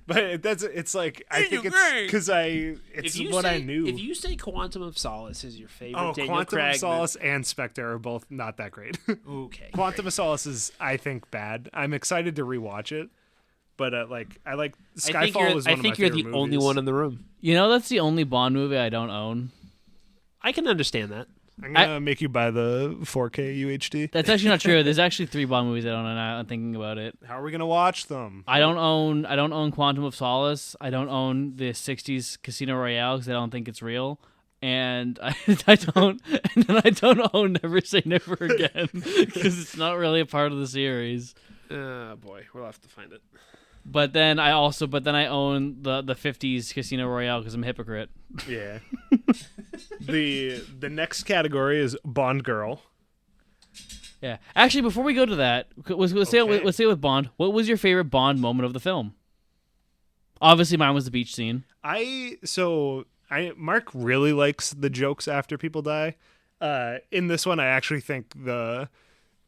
But it's like I think it's because it's what I knew. If you say Quantum of Solace is your favorite, Daniel Quantum Craig, of Solace and Spectre are both not that great. Okay. Quantum of Solace is, I think, bad. I'm excited to rewatch it, but I like Skyfall was one of my favorite movies. I think you're the only one in the room. You know, that's the only Bond movie I don't own. I can understand that. I'm gonna make you buy the 4K UHD. That's actually not true. There's actually 3 Bond movies I don't own. I'm thinking about it. How are we gonna watch them? I don't own Quantum of Solace. I don't own the '60s Casino Royale because I don't think it's real. And I don't own Never Say Never Again because it's not really a part of the series. Boy, we'll have to find it. But then I own the '50s Casino Royale because I'm a hypocrite. Yeah. The next category is Bond Girl. Yeah. Actually, before we go to that, let's say with Bond. What was your favorite Bond moment of the film? Obviously, mine was the beach scene. Mark really likes the jokes after people die. In this one, I actually think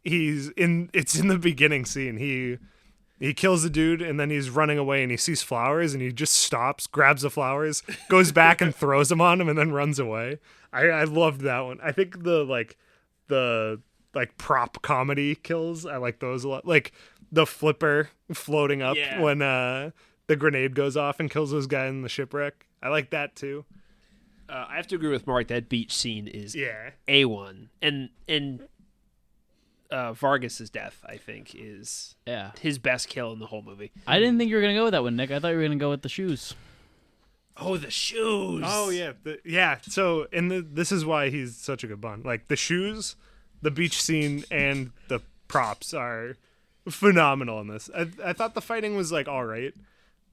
it's in the beginning scene. He kills the dude, and then he's running away, and he sees flowers, and he just stops, grabs the flowers, goes back and throws them on him, and then runs away. I loved that one. I think the prop comedy kills, I like those a lot. Like the flipper floating up when the grenade goes off and kills those guys in the shipwreck. I like that too. I have to agree with Mark. That beach scene is A1, and Vargas's death, I think, is his best kill in the whole movie. I didn't think you were gonna go with that one, Nick. I thought you were gonna go with the shoes. Oh, the shoes. Oh yeah, So, this is why he's such a good Bond. Like the shoes, the beach scene, and the props are phenomenal in this. I thought the fighting was like all right.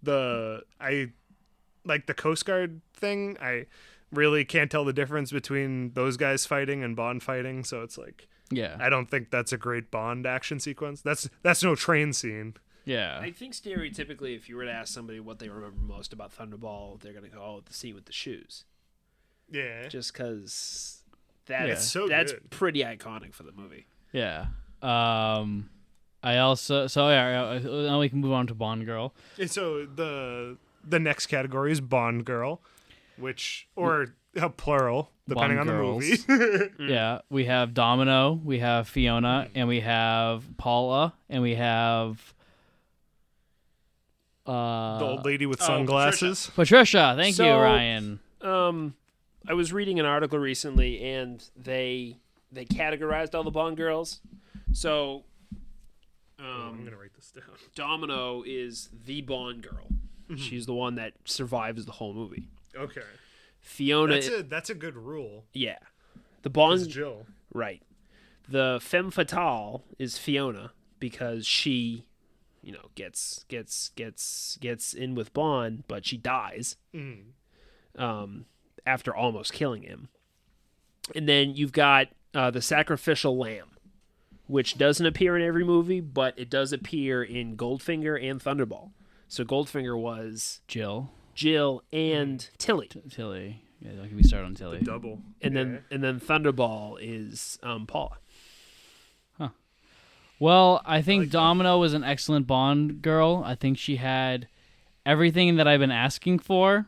I like the Coast Guard thing. I really can't tell the difference between those guys fighting and Bond fighting. So it's like. Yeah. I don't think that's a great Bond action sequence. That's no train scene. Yeah. I think stereotypically, if you were to ask somebody what they remember most about Thunderball, they're going to go, oh, the scene with the shoes. Yeah. Just because that's so that's good. pretty iconic for the movie. Yeah. I also now we can move on to Bond girl. And so the next category is Bond girl, or plural depending Bond on girls. the movie. Yeah, we have Domino, we have Fiona, and we have Paula, and we have The old lady with sunglasses. Patricia. Thank you, So- Ryan. I was reading an article recently, and they categorized all the Bond girls. So, I'm gonna write this down. Domino is the Bond girl. She's the one that survives the whole movie. Okay, Fiona, that's a good rule. yeah, the It's Bond, Jill. right? The femme fatale is Fiona because she, gets in with Bond, but she dies. After almost killing him. And then you've got the Sacrificial Lamb, which doesn't appear in every movie, but it does appear in Goldfinger and Thunderball. So Goldfinger was Jill. and Tilly. Tilly. Yeah, don't get me started on Tilly. Double. And then Thunderball is Paula. Well, I think Domino was an excellent Bond girl. I think she had everything that I've been asking for.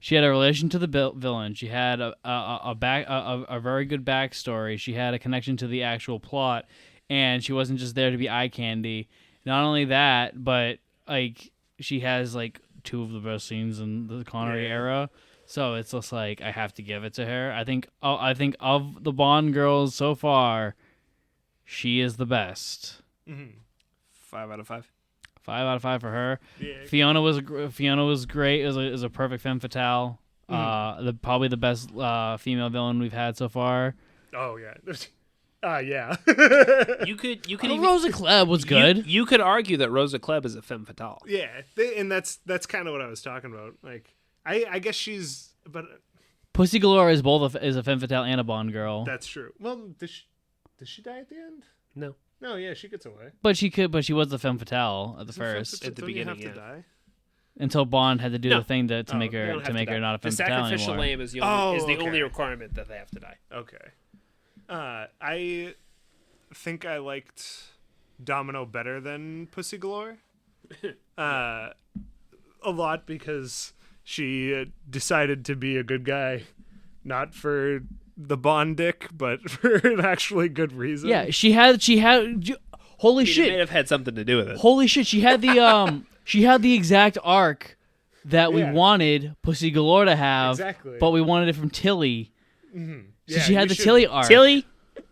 She had a relation to the villain. She had a very good backstory. She had a connection to the actual plot, and she wasn't just there to be eye candy. Not only that, but she has two of the best scenes in the Connery era. So it's just I have to give it to her. I think of the Bond girls so far, she is the best. 5 out of 5. 5 out of 5 for her. Yeah. Fiona was great. It was a perfect femme fatale. Probably the best female villain we've had so far. Oh yeah. Yeah. You could Rosa Klebb was good. You could argue that Rosa Klebb is a femme fatale. Yeah, and that's kind of what I was talking about. I guess she's, but Pussy Galore is both is a femme fatale and a Bond girl. that's true. Well, does she die at the end? No. No, yeah, she gets away. But she was the femme fatale at the first At the Don't you beginning, have to yeah. die? until Bond had to do No. the thing to make They her don't have to make die. her not a femme The fatale Sacrificial anymore. Lamb is the okay. only requirement that they have to die. Okay. I think I liked Domino better than Pussy Galore. A lot because she decided to be a good guy, not for the Bond dick, but for an actually good reason. Yeah, she had. Holy It may shit! have had something to do with it. Holy shit! She had the exact arc that we Yeah. wanted Pussy Galore to have, Exactly. but we wanted it from Tilly. So Yeah, she had you the should- Tilly arc.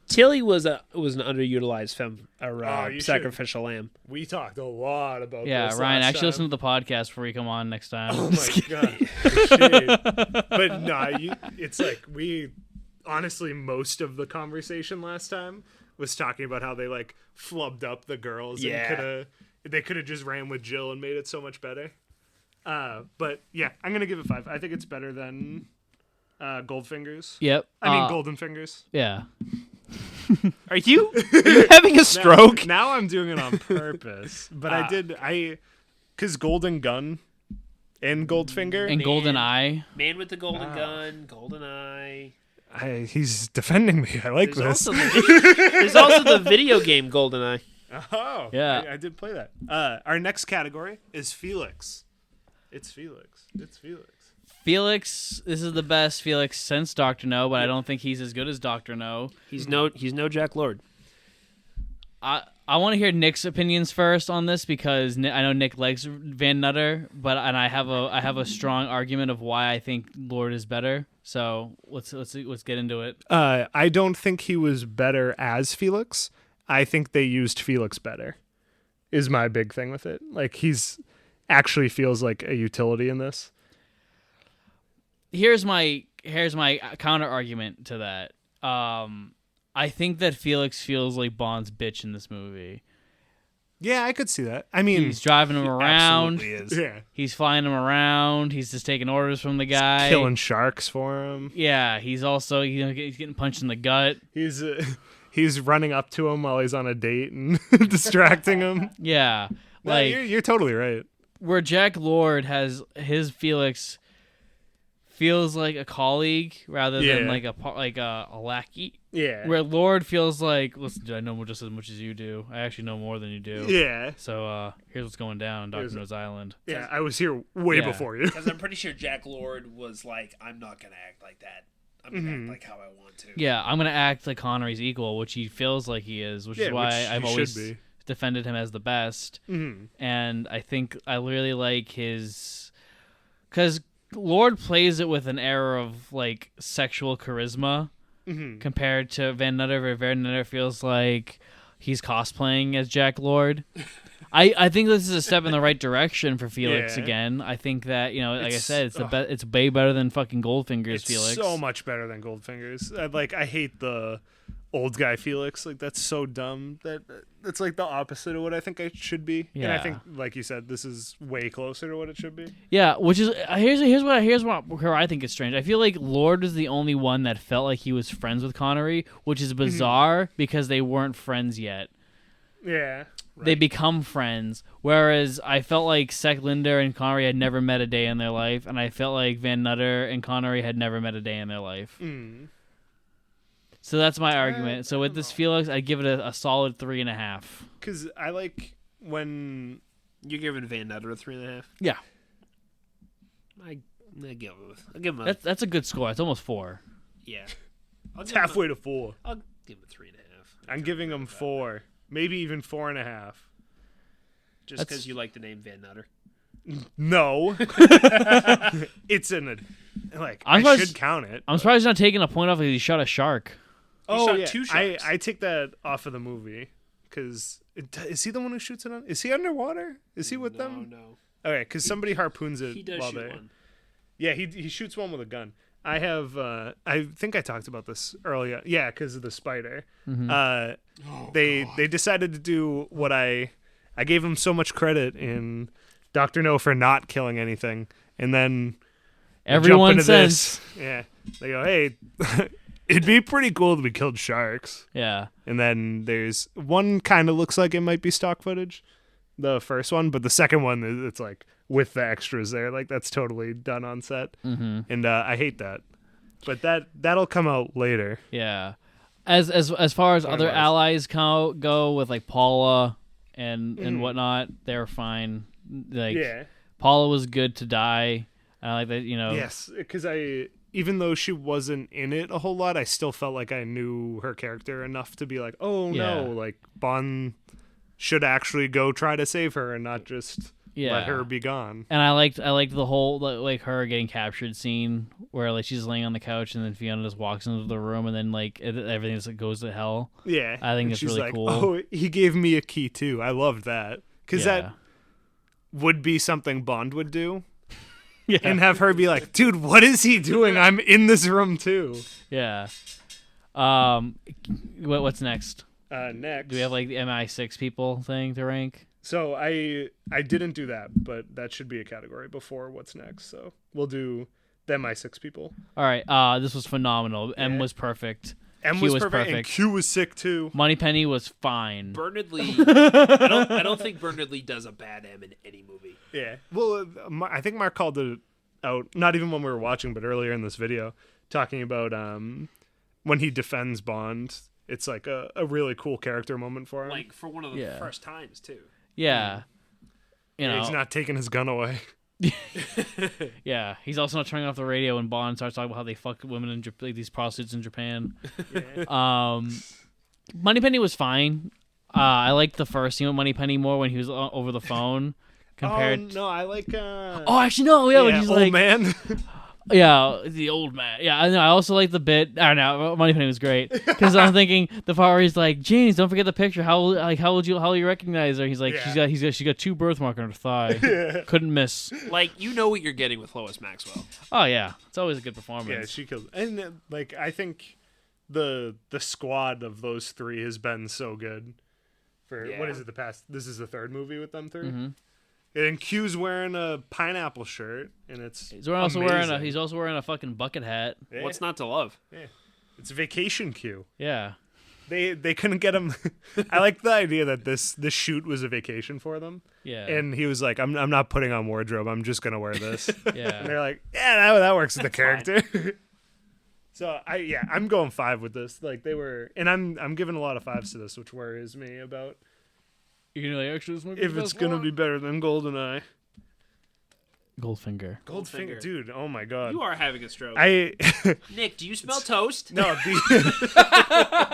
Tilly was an underutilized you should. sacrificial lamb. We talked a lot about Yeah, this Ryan, last actually time. listen to the podcast before you come on next time. Oh my god. Shit. But no, it's we honestly most of the conversation last time was talking about how they flubbed up the girls and they could have just ran with Jill and made it so much better. But yeah, I'm gonna give it 5. I think it's better than Goldfingers. Yep. I mean Golden Fingers. Yeah. Are you having a stroke? Now I'm doing it on purpose. But because Golden Gun and Goldfinger And Golden Eye. Man with the golden gun, golden eye. he's defending me. I like There's this. also the video game Golden Eye. Oh, Yeah. I did play that. Our next category is Felix. It's Felix. Felix, this is the best Felix since Dr. No, but I don't think he's as good as Dr. No. He's no Jack Lord. I want to hear Nick's opinions first on this because I know Nick likes Van Nutter, and I have a strong argument of why I think Lord is better. So let's get into it. I don't think he was better as Felix. I think they used Felix better. Is my big thing with it. He's actually feels like a utility in this. Here's my counter argument to that. I think that Felix feels like Bond's bitch in this movie. Yeah, I could see that. I mean, He's driving him around. Absolutely is. yeah, He's flying him around. He's just taking orders from the guy. killing sharks for him. Yeah, he's also he's getting punched in the gut. He's running up to him while he's on a date and distracting him. Yeah, No, you're totally right. where Jack Lord has his Felix feels like a colleague rather than like a lackey. Yeah. Where Lord feels like, listen, dude, I know just as much as you do. I actually know more than you do. Yeah. So here's what's going down on Dr. No's Island. Yeah, I was here way before you. Because I'm pretty sure Jack Lord was like, I'm not going to act like that. I'm going to act like how I want to. Yeah, I'm going to act like Connery's equal, which he feels like he is, which is why I've always defended him as the best. And I think I really like his... Because Lord plays it with an air of, like, sexual charisma. Compared to Van Nutter, where Van Nutter feels like he's cosplaying as Jack Lord. I think this is a step in the right direction for Felix again. I think that, like I said, it's way better than fucking Goldfinger's Felix. It's so much better than Goldfinger's. I hate the old guy Felix. Like, that's so dumb. That's like the opposite of what I think I should be. Yeah. And I think, like you said, this is way closer to what it should be. Yeah, which is here's where I think it's strange. I feel like Lord is the only one that felt like he was friends with Connery, which is bizarre because they weren't friends yet. Yeah. Right. They become friends, whereas I felt like Sec Linder and Connery had never met a day in their life, and I felt like Van Nutter and Connery had never met a day in their life. So that's my argument. So with this Felix, I give it a solid 3.5. Because I like when you're giving Van Nutter a 3.5. Yeah, I give him a. That's a good score. It's almost 4. Yeah, it's halfway to 4. I'll give him a 3.5. I'm giving him 4, maybe even 4.5. Just because you like the name Van Nutter. No, it's I should count it. I'm surprised he's not taking a point off because he shot a shark. Oh, shot 2 sharks. I take that off of the movie because is he the one who shoots it on? Is he underwater? Is he with them? No. Okay, because somebody harpoons it. He does while shoot one. Yeah, he shoots one with a gun. I have. I think I talked about this earlier. Yeah, because of the spider. They decided to do what I gave him so much credit in Dr. No for not killing anything, and then everyone says, yeah, they go, hey. It'd be pretty cool if we killed sharks. Yeah. And then there's one kind of looks like it might be stock footage, the first one, but the second one, it's like with the extras there. Like, that's totally done on set. And I hate that. But that'll come out later. Yeah. As far as other allies go with, like, Paula and whatnot, they're fine. Like, Paula was good to die. I like that, Yes, because even though she wasn't in it a whole lot, I still felt like I knew her character enough to be like, oh no, like Bond should actually go try to save her and not just let her be gone. And I liked the whole like her getting captured scene where like she's laying on the couch and then Fiona just walks into the room and then like everything just goes to hell. Yeah, I think it's really like, cool. Oh, he gave me a key too. I loved that because that would be something Bond would do. Yeah. And have her be like, dude, what is he doing? I'm in this room too. Yeah. What's next? Next. Do we have like the MI6 people thing to rank? So I didn't do that, but that should be a category before what's next. So we'll do the MI6 people. All right. This was phenomenal. M was perfect. M was perfect. And Q was sick too. Moneypenny was fine. Bernard-Lee. I don't think Bernard-Lee does a bad M in any movie. Yeah. Well, I think Mark called it out, not even when we were watching, but earlier in this video, talking about when he defends Bond. It's like a really cool character moment for him. Like for one of the first times too. Yeah. He's not taking his gun away. Yeah, he's also not turning off the radio when Bond starts talking about how they fuck women in like these prostitutes in Japan. Moneypenny was fine. I liked the first scene with Moneypenny more when he was over the phone compared. No, I like. Oh, actually, no. Yeah, when he's old like, man. Yeah, the old man. Yeah, I also like the bit. I don't know. Moneypenny was great because I'm thinking the part where he's like, "James, don't forget the picture. How will you recognize her?" He's like, "She got 2 birthmarks on her thigh. Couldn't miss." Like you know what you're getting with Lois Maxwell. Oh yeah, it's always a good performance. Yeah, she killed. And like I think the squad of those 3 has been so good. For what is it? This is the 3rd movie with them 3. Mm-hmm. And Q's wearing a pineapple shirt, and he's also wearing a fucking bucket hat. Yeah. What's not to love? Yeah, it's vacation Q. Yeah, They couldn't get him. I like the idea that this shoot was a vacation for them. Yeah. And he was like, I'm not putting on wardrobe. I'm just gonna wear this. Yeah. And they're like, yeah, that works with the character. So I'm going 5 with this. Like they were, and I'm giving a lot of 5s to this, which worries me about You're like, actually, this might be if the it's best gonna one. be better than GoldenEye. Goldfinger. Goldfinger, dude. Oh my god. You are having a stroke. Nick, do you smell toast? No.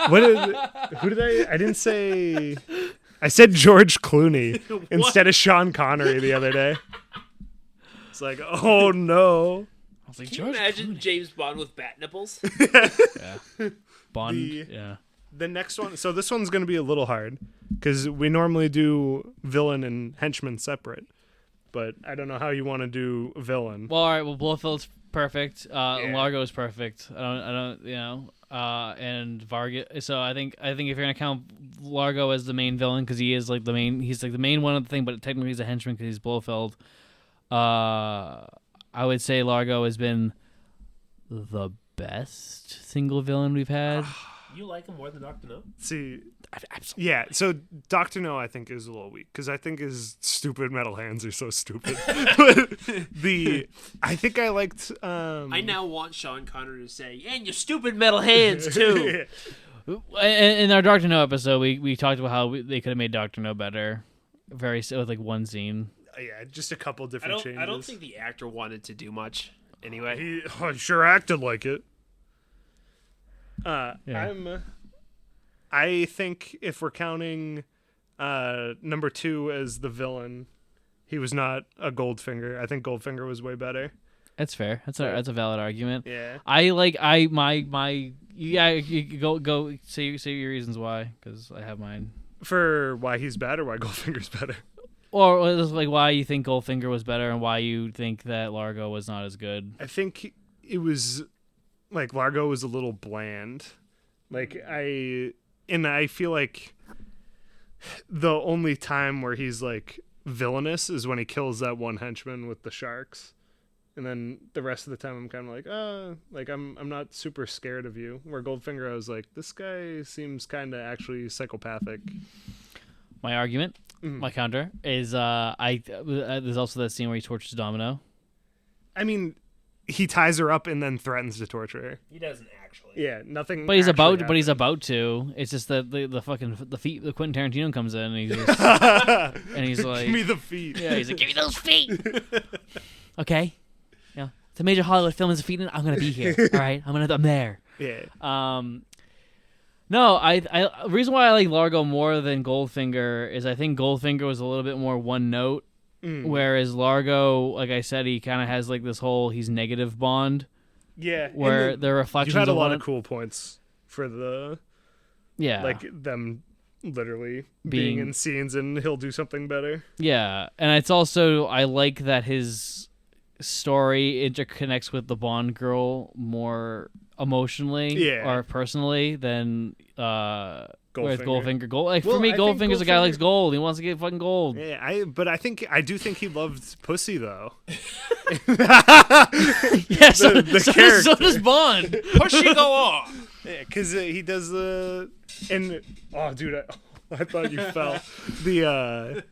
What is it? Who did I didn't say. I said George Clooney instead of Sean Connery the other day. It's like, oh no. I was like, Can you George imagine Clooney. James Bond with bat nipples? Yeah. Bond. Yeah. The next one, so this one's going to be a little hard because we normally do villain and henchman separate, but I don't know how you want to do villain. Well, all right. Well, Blofeld's perfect. Largo is perfect. I don't. And Vargas. So I think if you're gonna count Largo as the main villain because he is like the main. He's like the main one of the thing, but technically he's a henchman because he's Blofeld. I would say Largo has been the best single villain we've had. You like him more than Dr. No? See, Absolutely. yeah, so Dr. No I think is a little weak because I think his stupid metal hands are so stupid. I think I liked. I now want Sean Connery to say, and your stupid metal hands, too. In our Dr. No episode, we talked about how they could have made Dr. No better. With like one scene. Yeah, just a couple different changes. I don't think the actor wanted to do much anyway. He sure acted like it. I think if we're counting number 2 as the villain, he was not a Goldfinger. I think Goldfinger was way better. That's fair. That's a valid argument. Yeah. You go say your reasons why, because I have mine. For why he's bad or why Goldfinger's better. Or just like why you think Goldfinger was better and why you think that Largo was not as good. I think it was like Largo was a little bland. Like I feel like the only time where he's like villainous is when he kills that one henchman with the sharks. And then the rest of the time I'm kind of like I'm not super scared of you. Where Goldfinger I was like, this guy seems kind of actually psychopathic. My argument, my counter is there's also that scene where he tortures Domino. I mean, he ties her up and then threatens to torture her. He doesn't actually. Yeah, nothing. But he's about happened. to. It's just that the Quentin Tarantino comes in and he's like, give me the feet. Yeah, he's like, give me those feet. Okay, yeah, it's a major Hollywood film is a feet. I'm gonna be here. All right, I'm there. Yeah. No, the reason why I like Largo more than Goldfinger is I think Goldfinger was a little bit more one note, whereas Largo, like I said, he kind of has like this whole he's negative Bond. Yeah, where the reflections. You had a lot one of cool points for the. Yeah. Like them literally being in scenes and he'll do something better. Yeah, and it's also I like that his story interconnects with the Bond girl more emotionally or personally than Goldfinger. For me, Goldfinger's a guy who likes gold. He wants to get fucking gold. Yeah, I do think he loved pussy though. Yeah, so does Bond. Pussy go on. Yeah, because he does the oh dude, I thought you fell. The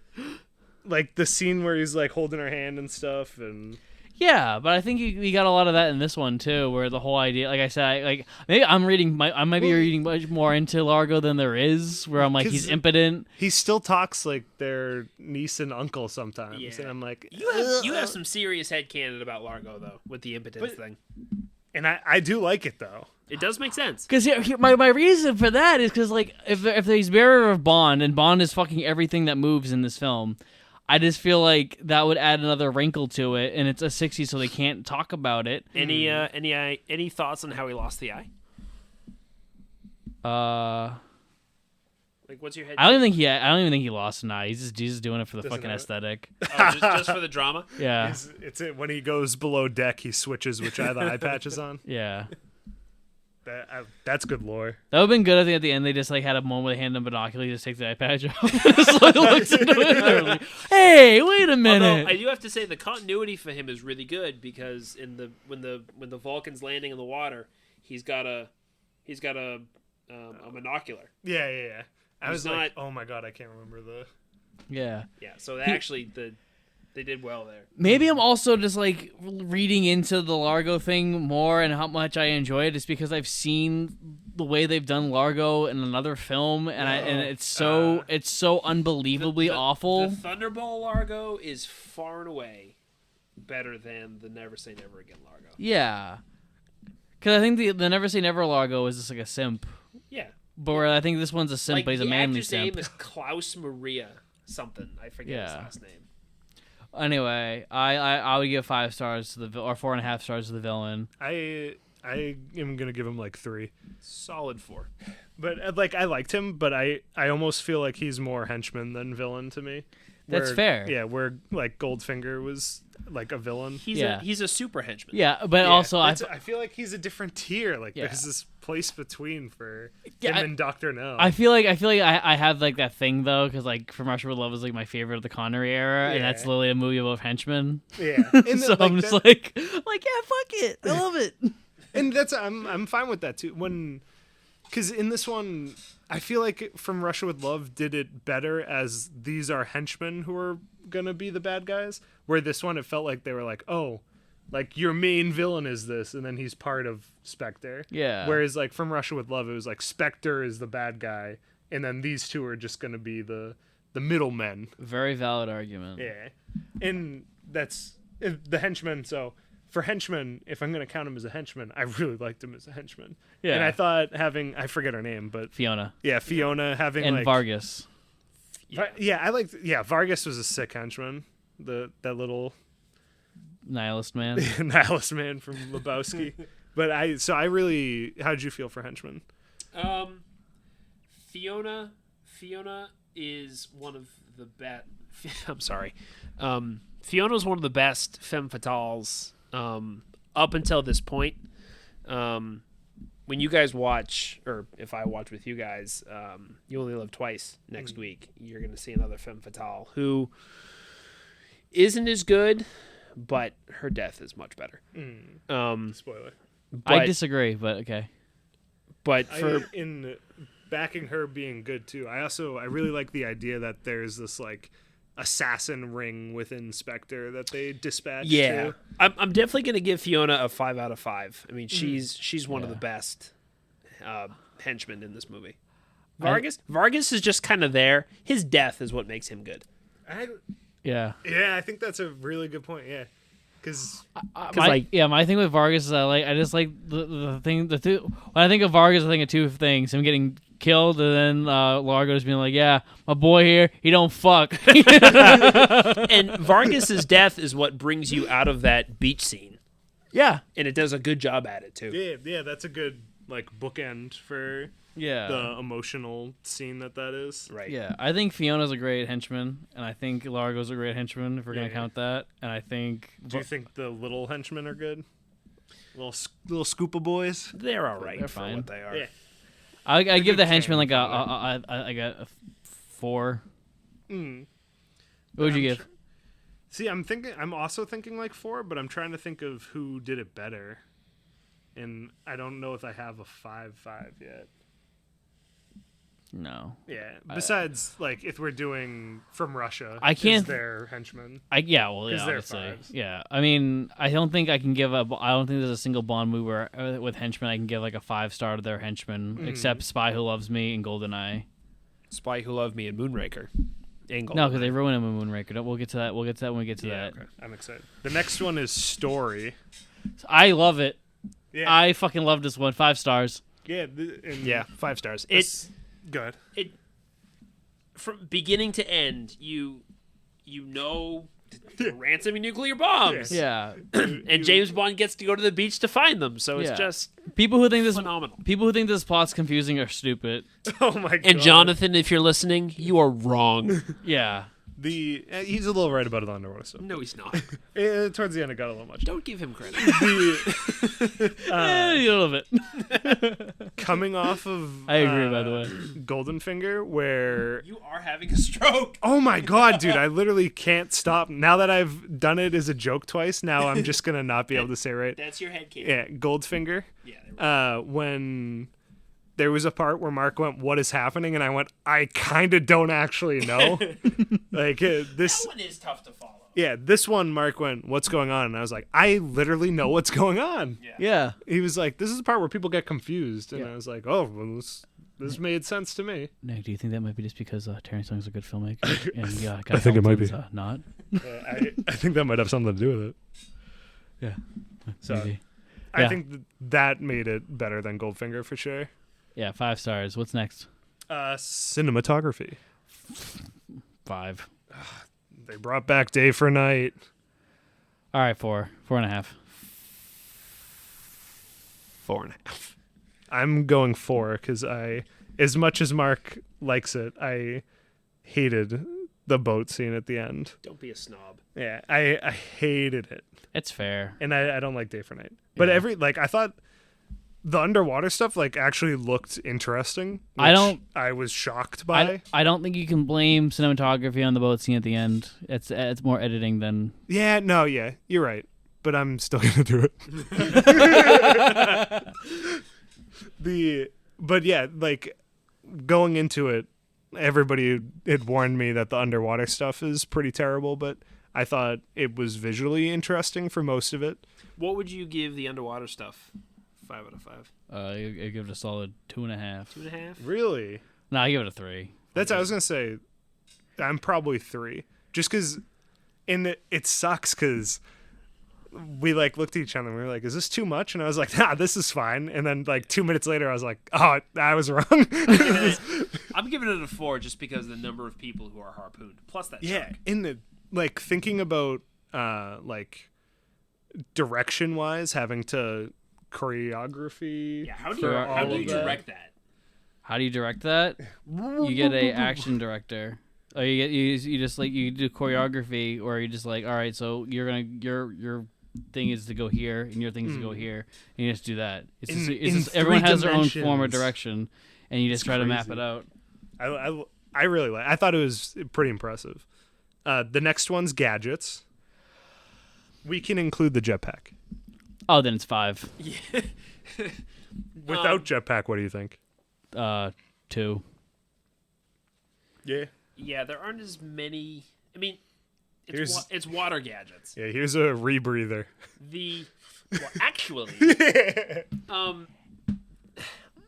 like the scene where he's like holding her hand and stuff and. Yeah, but I think you got a lot of that in this one too, where the whole idea, like I said, maybe I might be reading much more into Largo than there is, where I'm like he's impotent. He still talks like their niece and uncle sometimes, and I'm like, you have some serious headcanon about Largo though with the impotence thing, and I do like it though. It does make sense. Because my reason for that is because like if he's bearer of Bond and Bond is fucking everything that moves in this film. I just feel like that would add another wrinkle to it, and it's a 60s, so they can't talk about it. Any thoughts on how he lost the eye? Like, what's your head? I don't even think he lost an eye. He's just doing it for the fucking aesthetic. Oh, just for the drama. Yeah, it's when he goes below deck, he switches which eye the eye patch is on. Yeah. That's good lore. That would have been good if at the end they just like had a moment where they hand him binoculars, just take the eye patch off. Just like, looks into it. Like, hey, wait a minute. Although I do have to say the continuity for him is really good because when the Vulcan's landing in the water, he's got a a monocular. Yeah. I was He's like, not- oh my god, I can't remember the. Yeah. Yeah, so actually they did well there. Maybe I'm also just like reading into the Largo thing more and how much I enjoy it just because I've seen the way they've done Largo in another film and it's so unbelievably awful. The Thunderball Largo is far and away better than the Never Say Never Again Largo. Yeah. Cuz I think the Never Say Never Largo is just like a simp. Yeah. But where I think this one's a simp, Like, but he's a the manly actor's simp. name is Klaus Maria something. I forget his Yeah. last name. Anyway, I would give 5 stars to the or 4.5 stars to the villain. I am gonna give him like 3. Solid 4. But like I liked him, but I almost feel like he's more henchman than villain to me. That's fair. Yeah, where like Goldfinger was like a villain. He's a super henchman. Yeah, but Yeah, also I feel like he's a different tier. Like Yeah. there's this place between for Yeah, him and Dr. No. I feel like I have like that thing though, because like From Russia with Love is like my favorite of the Connery era, and that's Yeah. literally a movie about henchmen. Yeah. And So I'm just that- like yeah, fuck it, I love it. and that's I'm fine with that too. Because in this one, I feel like From Russia with Love did it better as these are henchmen who are gonna be the bad guys. Where this one, it felt like they were like, oh, like your main villain is this, and then he's part of Spectre. Yeah. Whereas like From Russia with Love, it was like Spectre is the bad guy, and then these two are just gonna be the middlemen. Very valid argument. Yeah, and that's the henchmen. So for henchmen, if I'm gonna count him as a henchman, I really liked him as a henchman. Yeah. And I thought I forget her name, but Fiona Fiona having and like Vargas. Vargas was a sick henchman. That little Nihilist man. nihilist man from Lebowski. But how'd you feel for henchmen? Fiona is one of the best. I'm sorry. Fiona's one of the best femme fatales up until this point. When you guys watch, or if I watch with you guys, You Only Live Twice next week, you're going to see another femme fatale who isn't as good, but her death is much better. Spoiler. I But, disagree, but okay. but for In backing her being good too, I really like the idea that there's this like assassin ring within Spectre that they dispatched. yeah, to. I'm definitely going to give Fiona a 5 out of 5. I mean, she's one of the best henchmen in this movie. Vargas is just kind of there. His death is what makes him good. Yeah. I think that's a really good point. Yeah, because My thing with Vargas is I just like the thing when I think of Vargas I think of two things: him getting killed and then Largo just being like, yeah, my boy here, he don't fuck. And Vargas's death is what brings you out of that beach scene, Yeah. and it does a good job at it too. yeah, that's a good like bookend for Yeah. the emotional scene that is. Right. Yeah, I think Fiona's a great henchman, and I think Largo's a great henchman if we're gonna Yeah. count that. And I think Do you think the little henchmen are good? Little scoop of boys. They're all right They're for fine. what they are. Yeah. I give good the henchman like fan a 4. Mm. What would you I'm give? See, I'm also thinking like 4, but I'm trying to think of who did it better. And I don't know if I have a 5 yet. No. Yeah. Besides, like, if we're doing From Russia, I can't- is their henchmen. Yeah, well, yeah, 'Cause they're obviously. 5s. Yeah, I mean, I don't think I can give I don't think there's a single Bond movie where with henchmen I can give like a 5-star to their henchmen, except Spy Who Loves Me and GoldenEye. Spy Who Loved Me and Moonraker. No, because they ruin him in Moonraker. We'll get to that. We'll get to that when we get to that. Okay. I'm excited. The next one is Story. I love it. Yeah. I fucking love this one. 5 stars. Yeah. Yeah, 5 stars. It's good. It from beginning to end, you know to ransom nuclear bombs. Yeah. And James Bond gets to go to the beach to find them, so it's Yeah. just People who think phenomenal. People who think this plot's confusing are stupid. Oh my god. And Jonathan, if you're listening, you are wrong. Yeah. He's a little right about it on Underwater stuff. No, he's not. Towards the end, it got a little much. Don't give him credit. A little bit. Coming off of I agree, by the way. Goldenfinger, where You are having a stroke. oh my god, dude, I literally can't stop. Now that I've done it as a joke twice, now I'm just gonna not be able to say it right. That's your head canon. Yeah, Goldfinger. Yeah. When there was a part where Mark went, "What is happening?" And I went, "I kind of don't actually know." Like this. That one is tough to follow. Yeah, this one, Mark went, "What's going on?" And I was like, "I literally know what's going on." Yeah. He was like, "This is the part where people get confused," and Yeah. I was like, "Oh, well, this made sense to me." Nick, do you think that might be just because Terrence Young's a good filmmaker? And I think it might be. Not. I think that might have something to do with it. Yeah. So Maybe. I Yeah. think that made it better than Goldfinger for sure. Yeah, 5 stars. What's next? Cinematography. 5. They brought back Day for Night. All right, 4. 4.5. 4.5. I'm going 4 because as much as Mark likes it, I hated the boat scene at the end. Don't be a snob. Yeah, I hated it, It's fair. and I don't like Day for Night. But Yeah. I thought the underwater stuff actually looked interesting. I was shocked by. I don't think you can blame cinematography on the boat scene at the end. It's more editing than. Yeah, you're right. But I'm still gonna do it. Going into it, everybody had warned me that the underwater stuff is pretty terrible, but I thought it was visually interesting for most of it. What would you give the underwater stuff? 5 out of 5. I give it a solid 2.5. 2.5. Really? No, I give it a 3. I was gonna say, I'm probably 3, just because, it sucks because we looked at each other and we were like, "Is this too much?" And I was like, "Nah, this is fine." And then 2 minutes later, I was like, "Oh, I was wrong." I'm giving it a 4 just because of the number of people who are harpooned, plus that shark. in the thinking about direction wise, having to choreography. Yeah, how do For you direct that? How do you direct that? You get a action director. Or you do choreography, or you just all right, so your thing is to go here, and your thing is to go here, and you just do that. Everyone has their own form of direction, and you just try to map it out. I really like. I thought it was pretty impressive. The next one's gadgets. We can include the jetpack. Oh, then it's 5. Yeah. Without jetpack, what do you think? 2. Yeah. Yeah, there aren't as many. I mean, Here's- it's water gadgets. Yeah, here's a rebreather. Actually,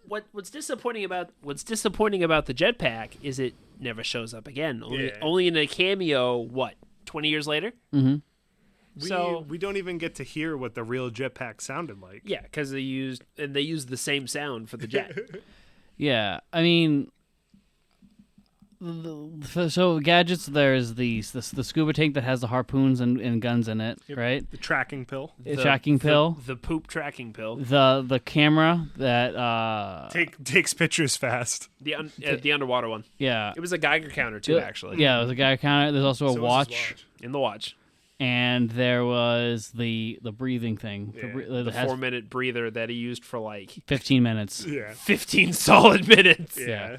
what's disappointing about the jetpack is it never shows up again. Only in a cameo. 20 years later? Mm-hmm. We don't even get to hear what the real jetpack sounded like. Yeah, because they used the same sound for the jet. Yeah, I mean, so gadgets. There's the scuba tank that has the harpoons and guns in it, right? The tracking pill. Tracking pill. The poop tracking pill. The camera that Takes pictures fast. The underwater one. yeah. It was a Geiger counter too, actually. Yeah, there's a guy counter. There's also a So was his watch, In the watch. and there was the breathing thing. Yeah. The has 4-minute breather that he used for 15 minutes. Yeah. 15 solid minutes. Yeah.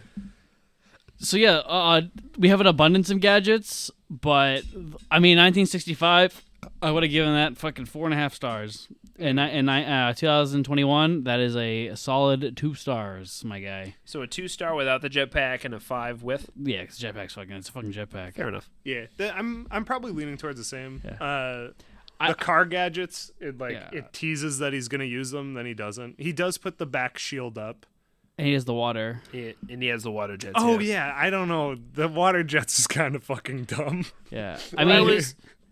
So yeah, we have an abundance of gadgets, but I mean, 1965, I would have given that fucking 4.5 stars. In 2021, that is a solid 2 stars, my guy. So a 2-star without the jetpack and a 5 with. Yeah, because jetpack's it's a fucking jetpack. Fair enough. Yeah. I'm probably leaning towards the same. Yeah. The car gadgets, it Yeah. teases that he's gonna use them, then he doesn't. He does put the back shield up. And he has the water. And he has the water jets. Oh yeah, I don't know. The water jets is kind of fucking dumb. Yeah, I mean,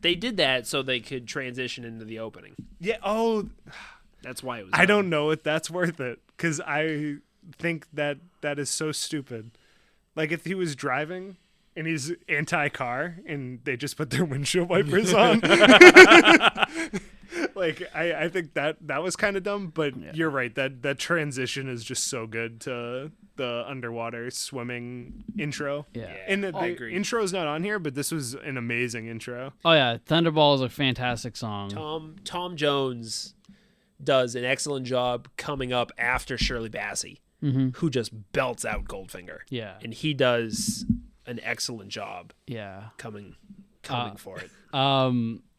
they did that so they could transition into the opening. Yeah. Oh, That's why it was. I don't know if that's worth it because I think that is so stupid. Like if he was driving and he's anti-car and they just put their windshield wipers on. I think that was kind of dumb, but You're right. That transition is just so good to the underwater swimming intro. Yeah. And I the agree. intro's not on here, but this was an amazing intro. Oh yeah, Thunderball is a fantastic song. Tom Jones does an excellent job coming up after Shirley Bassey, who just belts out Goldfinger. Yeah. And he does an excellent job Yeah. coming for it.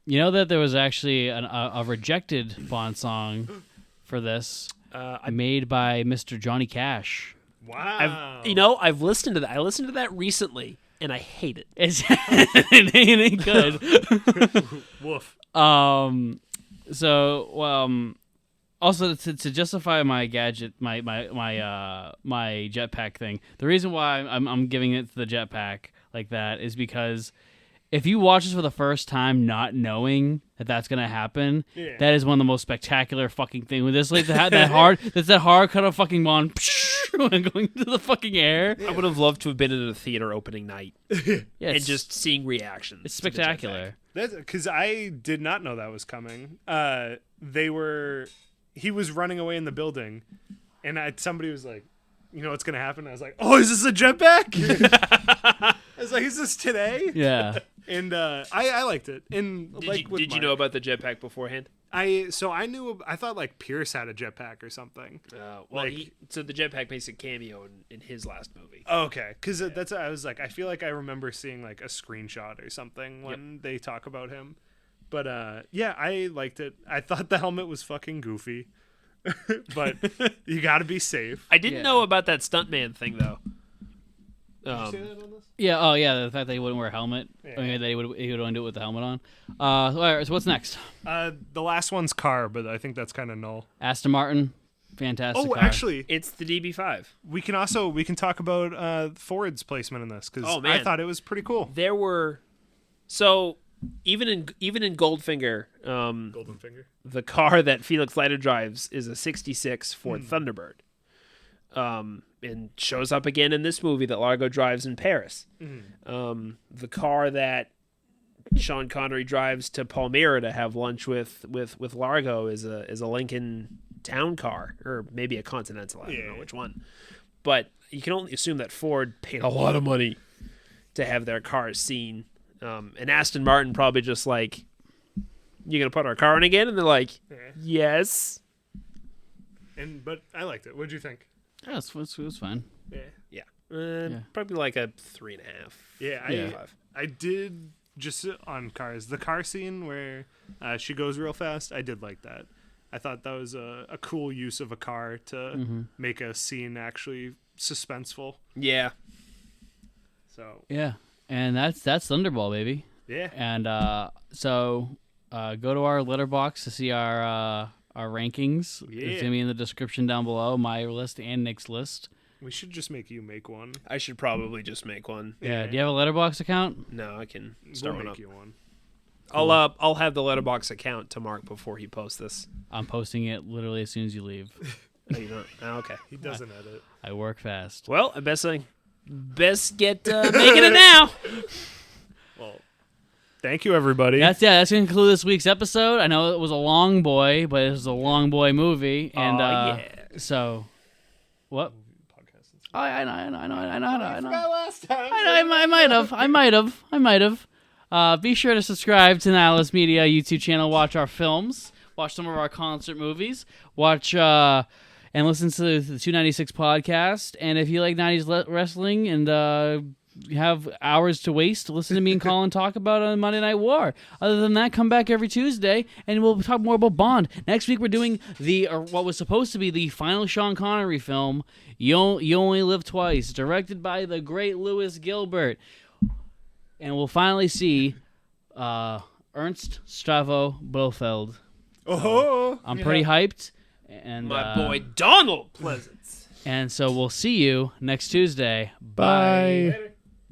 You know that there was actually a rejected Bond song for this. I made by Mr. Johnny Cash. Wow. I've listened to that. I listened to that recently, and I hate it. It ain't good. Woof. Also to justify my gadget, my jetpack thing. The reason why I'm giving it the jetpack like that is because if you watch this for the first time, not knowing that that's gonna happen, that is one of the most spectacular fucking thing. With this, like that hard cut of fucking Bond going to the fucking air. I would have loved to have been in a theater opening night and just seeing reactions. It's spectacular. That's because I did not know that was coming. He was running away in the building, and somebody was like, "You know what's gonna happen?" I was like, "Oh, is this a jetpack?" I was like, "Is this today?" Yeah. And I liked it. And did you know about the jetpack beforehand? I thought like Pierce had a jetpack or something. So the jetpack makes a cameo in his last movie. Okay, because that's I was like, I feel like I remember seeing like a screenshot or something when they talk about him. But yeah, I liked it. I thought the helmet was fucking goofy, but you got to be safe. I didn't know about that stuntman thing though. Did you say that on this? Yeah. Oh, yeah. The fact that he wouldn't wear a helmet. Yeah. I mean, that he would only do it with the helmet on. All right, so what's next? The last one's car, but I think that's kind of null. Aston Martin, fantastic. Oh, car. actually, It's the DB5. we can talk about Ford's placement in this because I thought it was pretty cool. There were even in Goldfinger, Golden Finger. the car that Felix Leiter drives is a '66 Ford Thunderbird. And shows up again in this movie that Largo drives in Paris. The car that Sean Connery drives to Palmyra to have lunch with Largo is a Lincoln town car, or maybe a Continental. I don't know which one. But you can only assume that Ford paid a lot of money to have their cars seen. And Aston Martin probably just like, "You gonna put our car in again?" And they're like, "Yes." But I liked it. What'd you think? Yeah, it was fine. Yeah. Probably like a 3.5. Yeah, I did just on cars. The car scene where she goes real fast, I did like that. I thought that was a cool use of a car to make a scene actually suspenseful. Yeah. So Yeah, and that's Thunderball, baby. yeah, And so go to our letterbox to see our rankings. Yeah. It's gonna be in the description down below. My list and Nick's list. we should just make you make one. I should probably just make one. Yeah. Do you have a letterbox account? No, I can start We'll one make up. you one. I'll have the letterbox account to Mark before he posts this. I'm posting it literally as soon as you leave. Oh, you don't? Oh, okay. He doesn't edit. I work fast. Well, I best get making it now. Well, thank you, everybody. That's gonna conclude this week's episode. I know it was a long boy, but it was a long boy movie, and so what? Oh, I know. Last time. I might have. Be sure to subscribe to the Alice Media YouTube channel. Watch our films. Watch some of our concert movies. Watch and listen to the 296 podcast. And if you like 90s wrestling and have hours to waste, listen to me and Colin talk about Monday Night War. Other than that, come back every Tuesday and we'll talk more about Bond. Next week we're doing what was supposed to be the final Sean Connery film, You Only Live Twice, directed by the great Louis Gilbert. And we'll finally see Ernst Stravo Blofeld. Oh, I'm pretty hyped. And My boy Donald Pleasance. And so we'll see you next Tuesday. Bye. Later.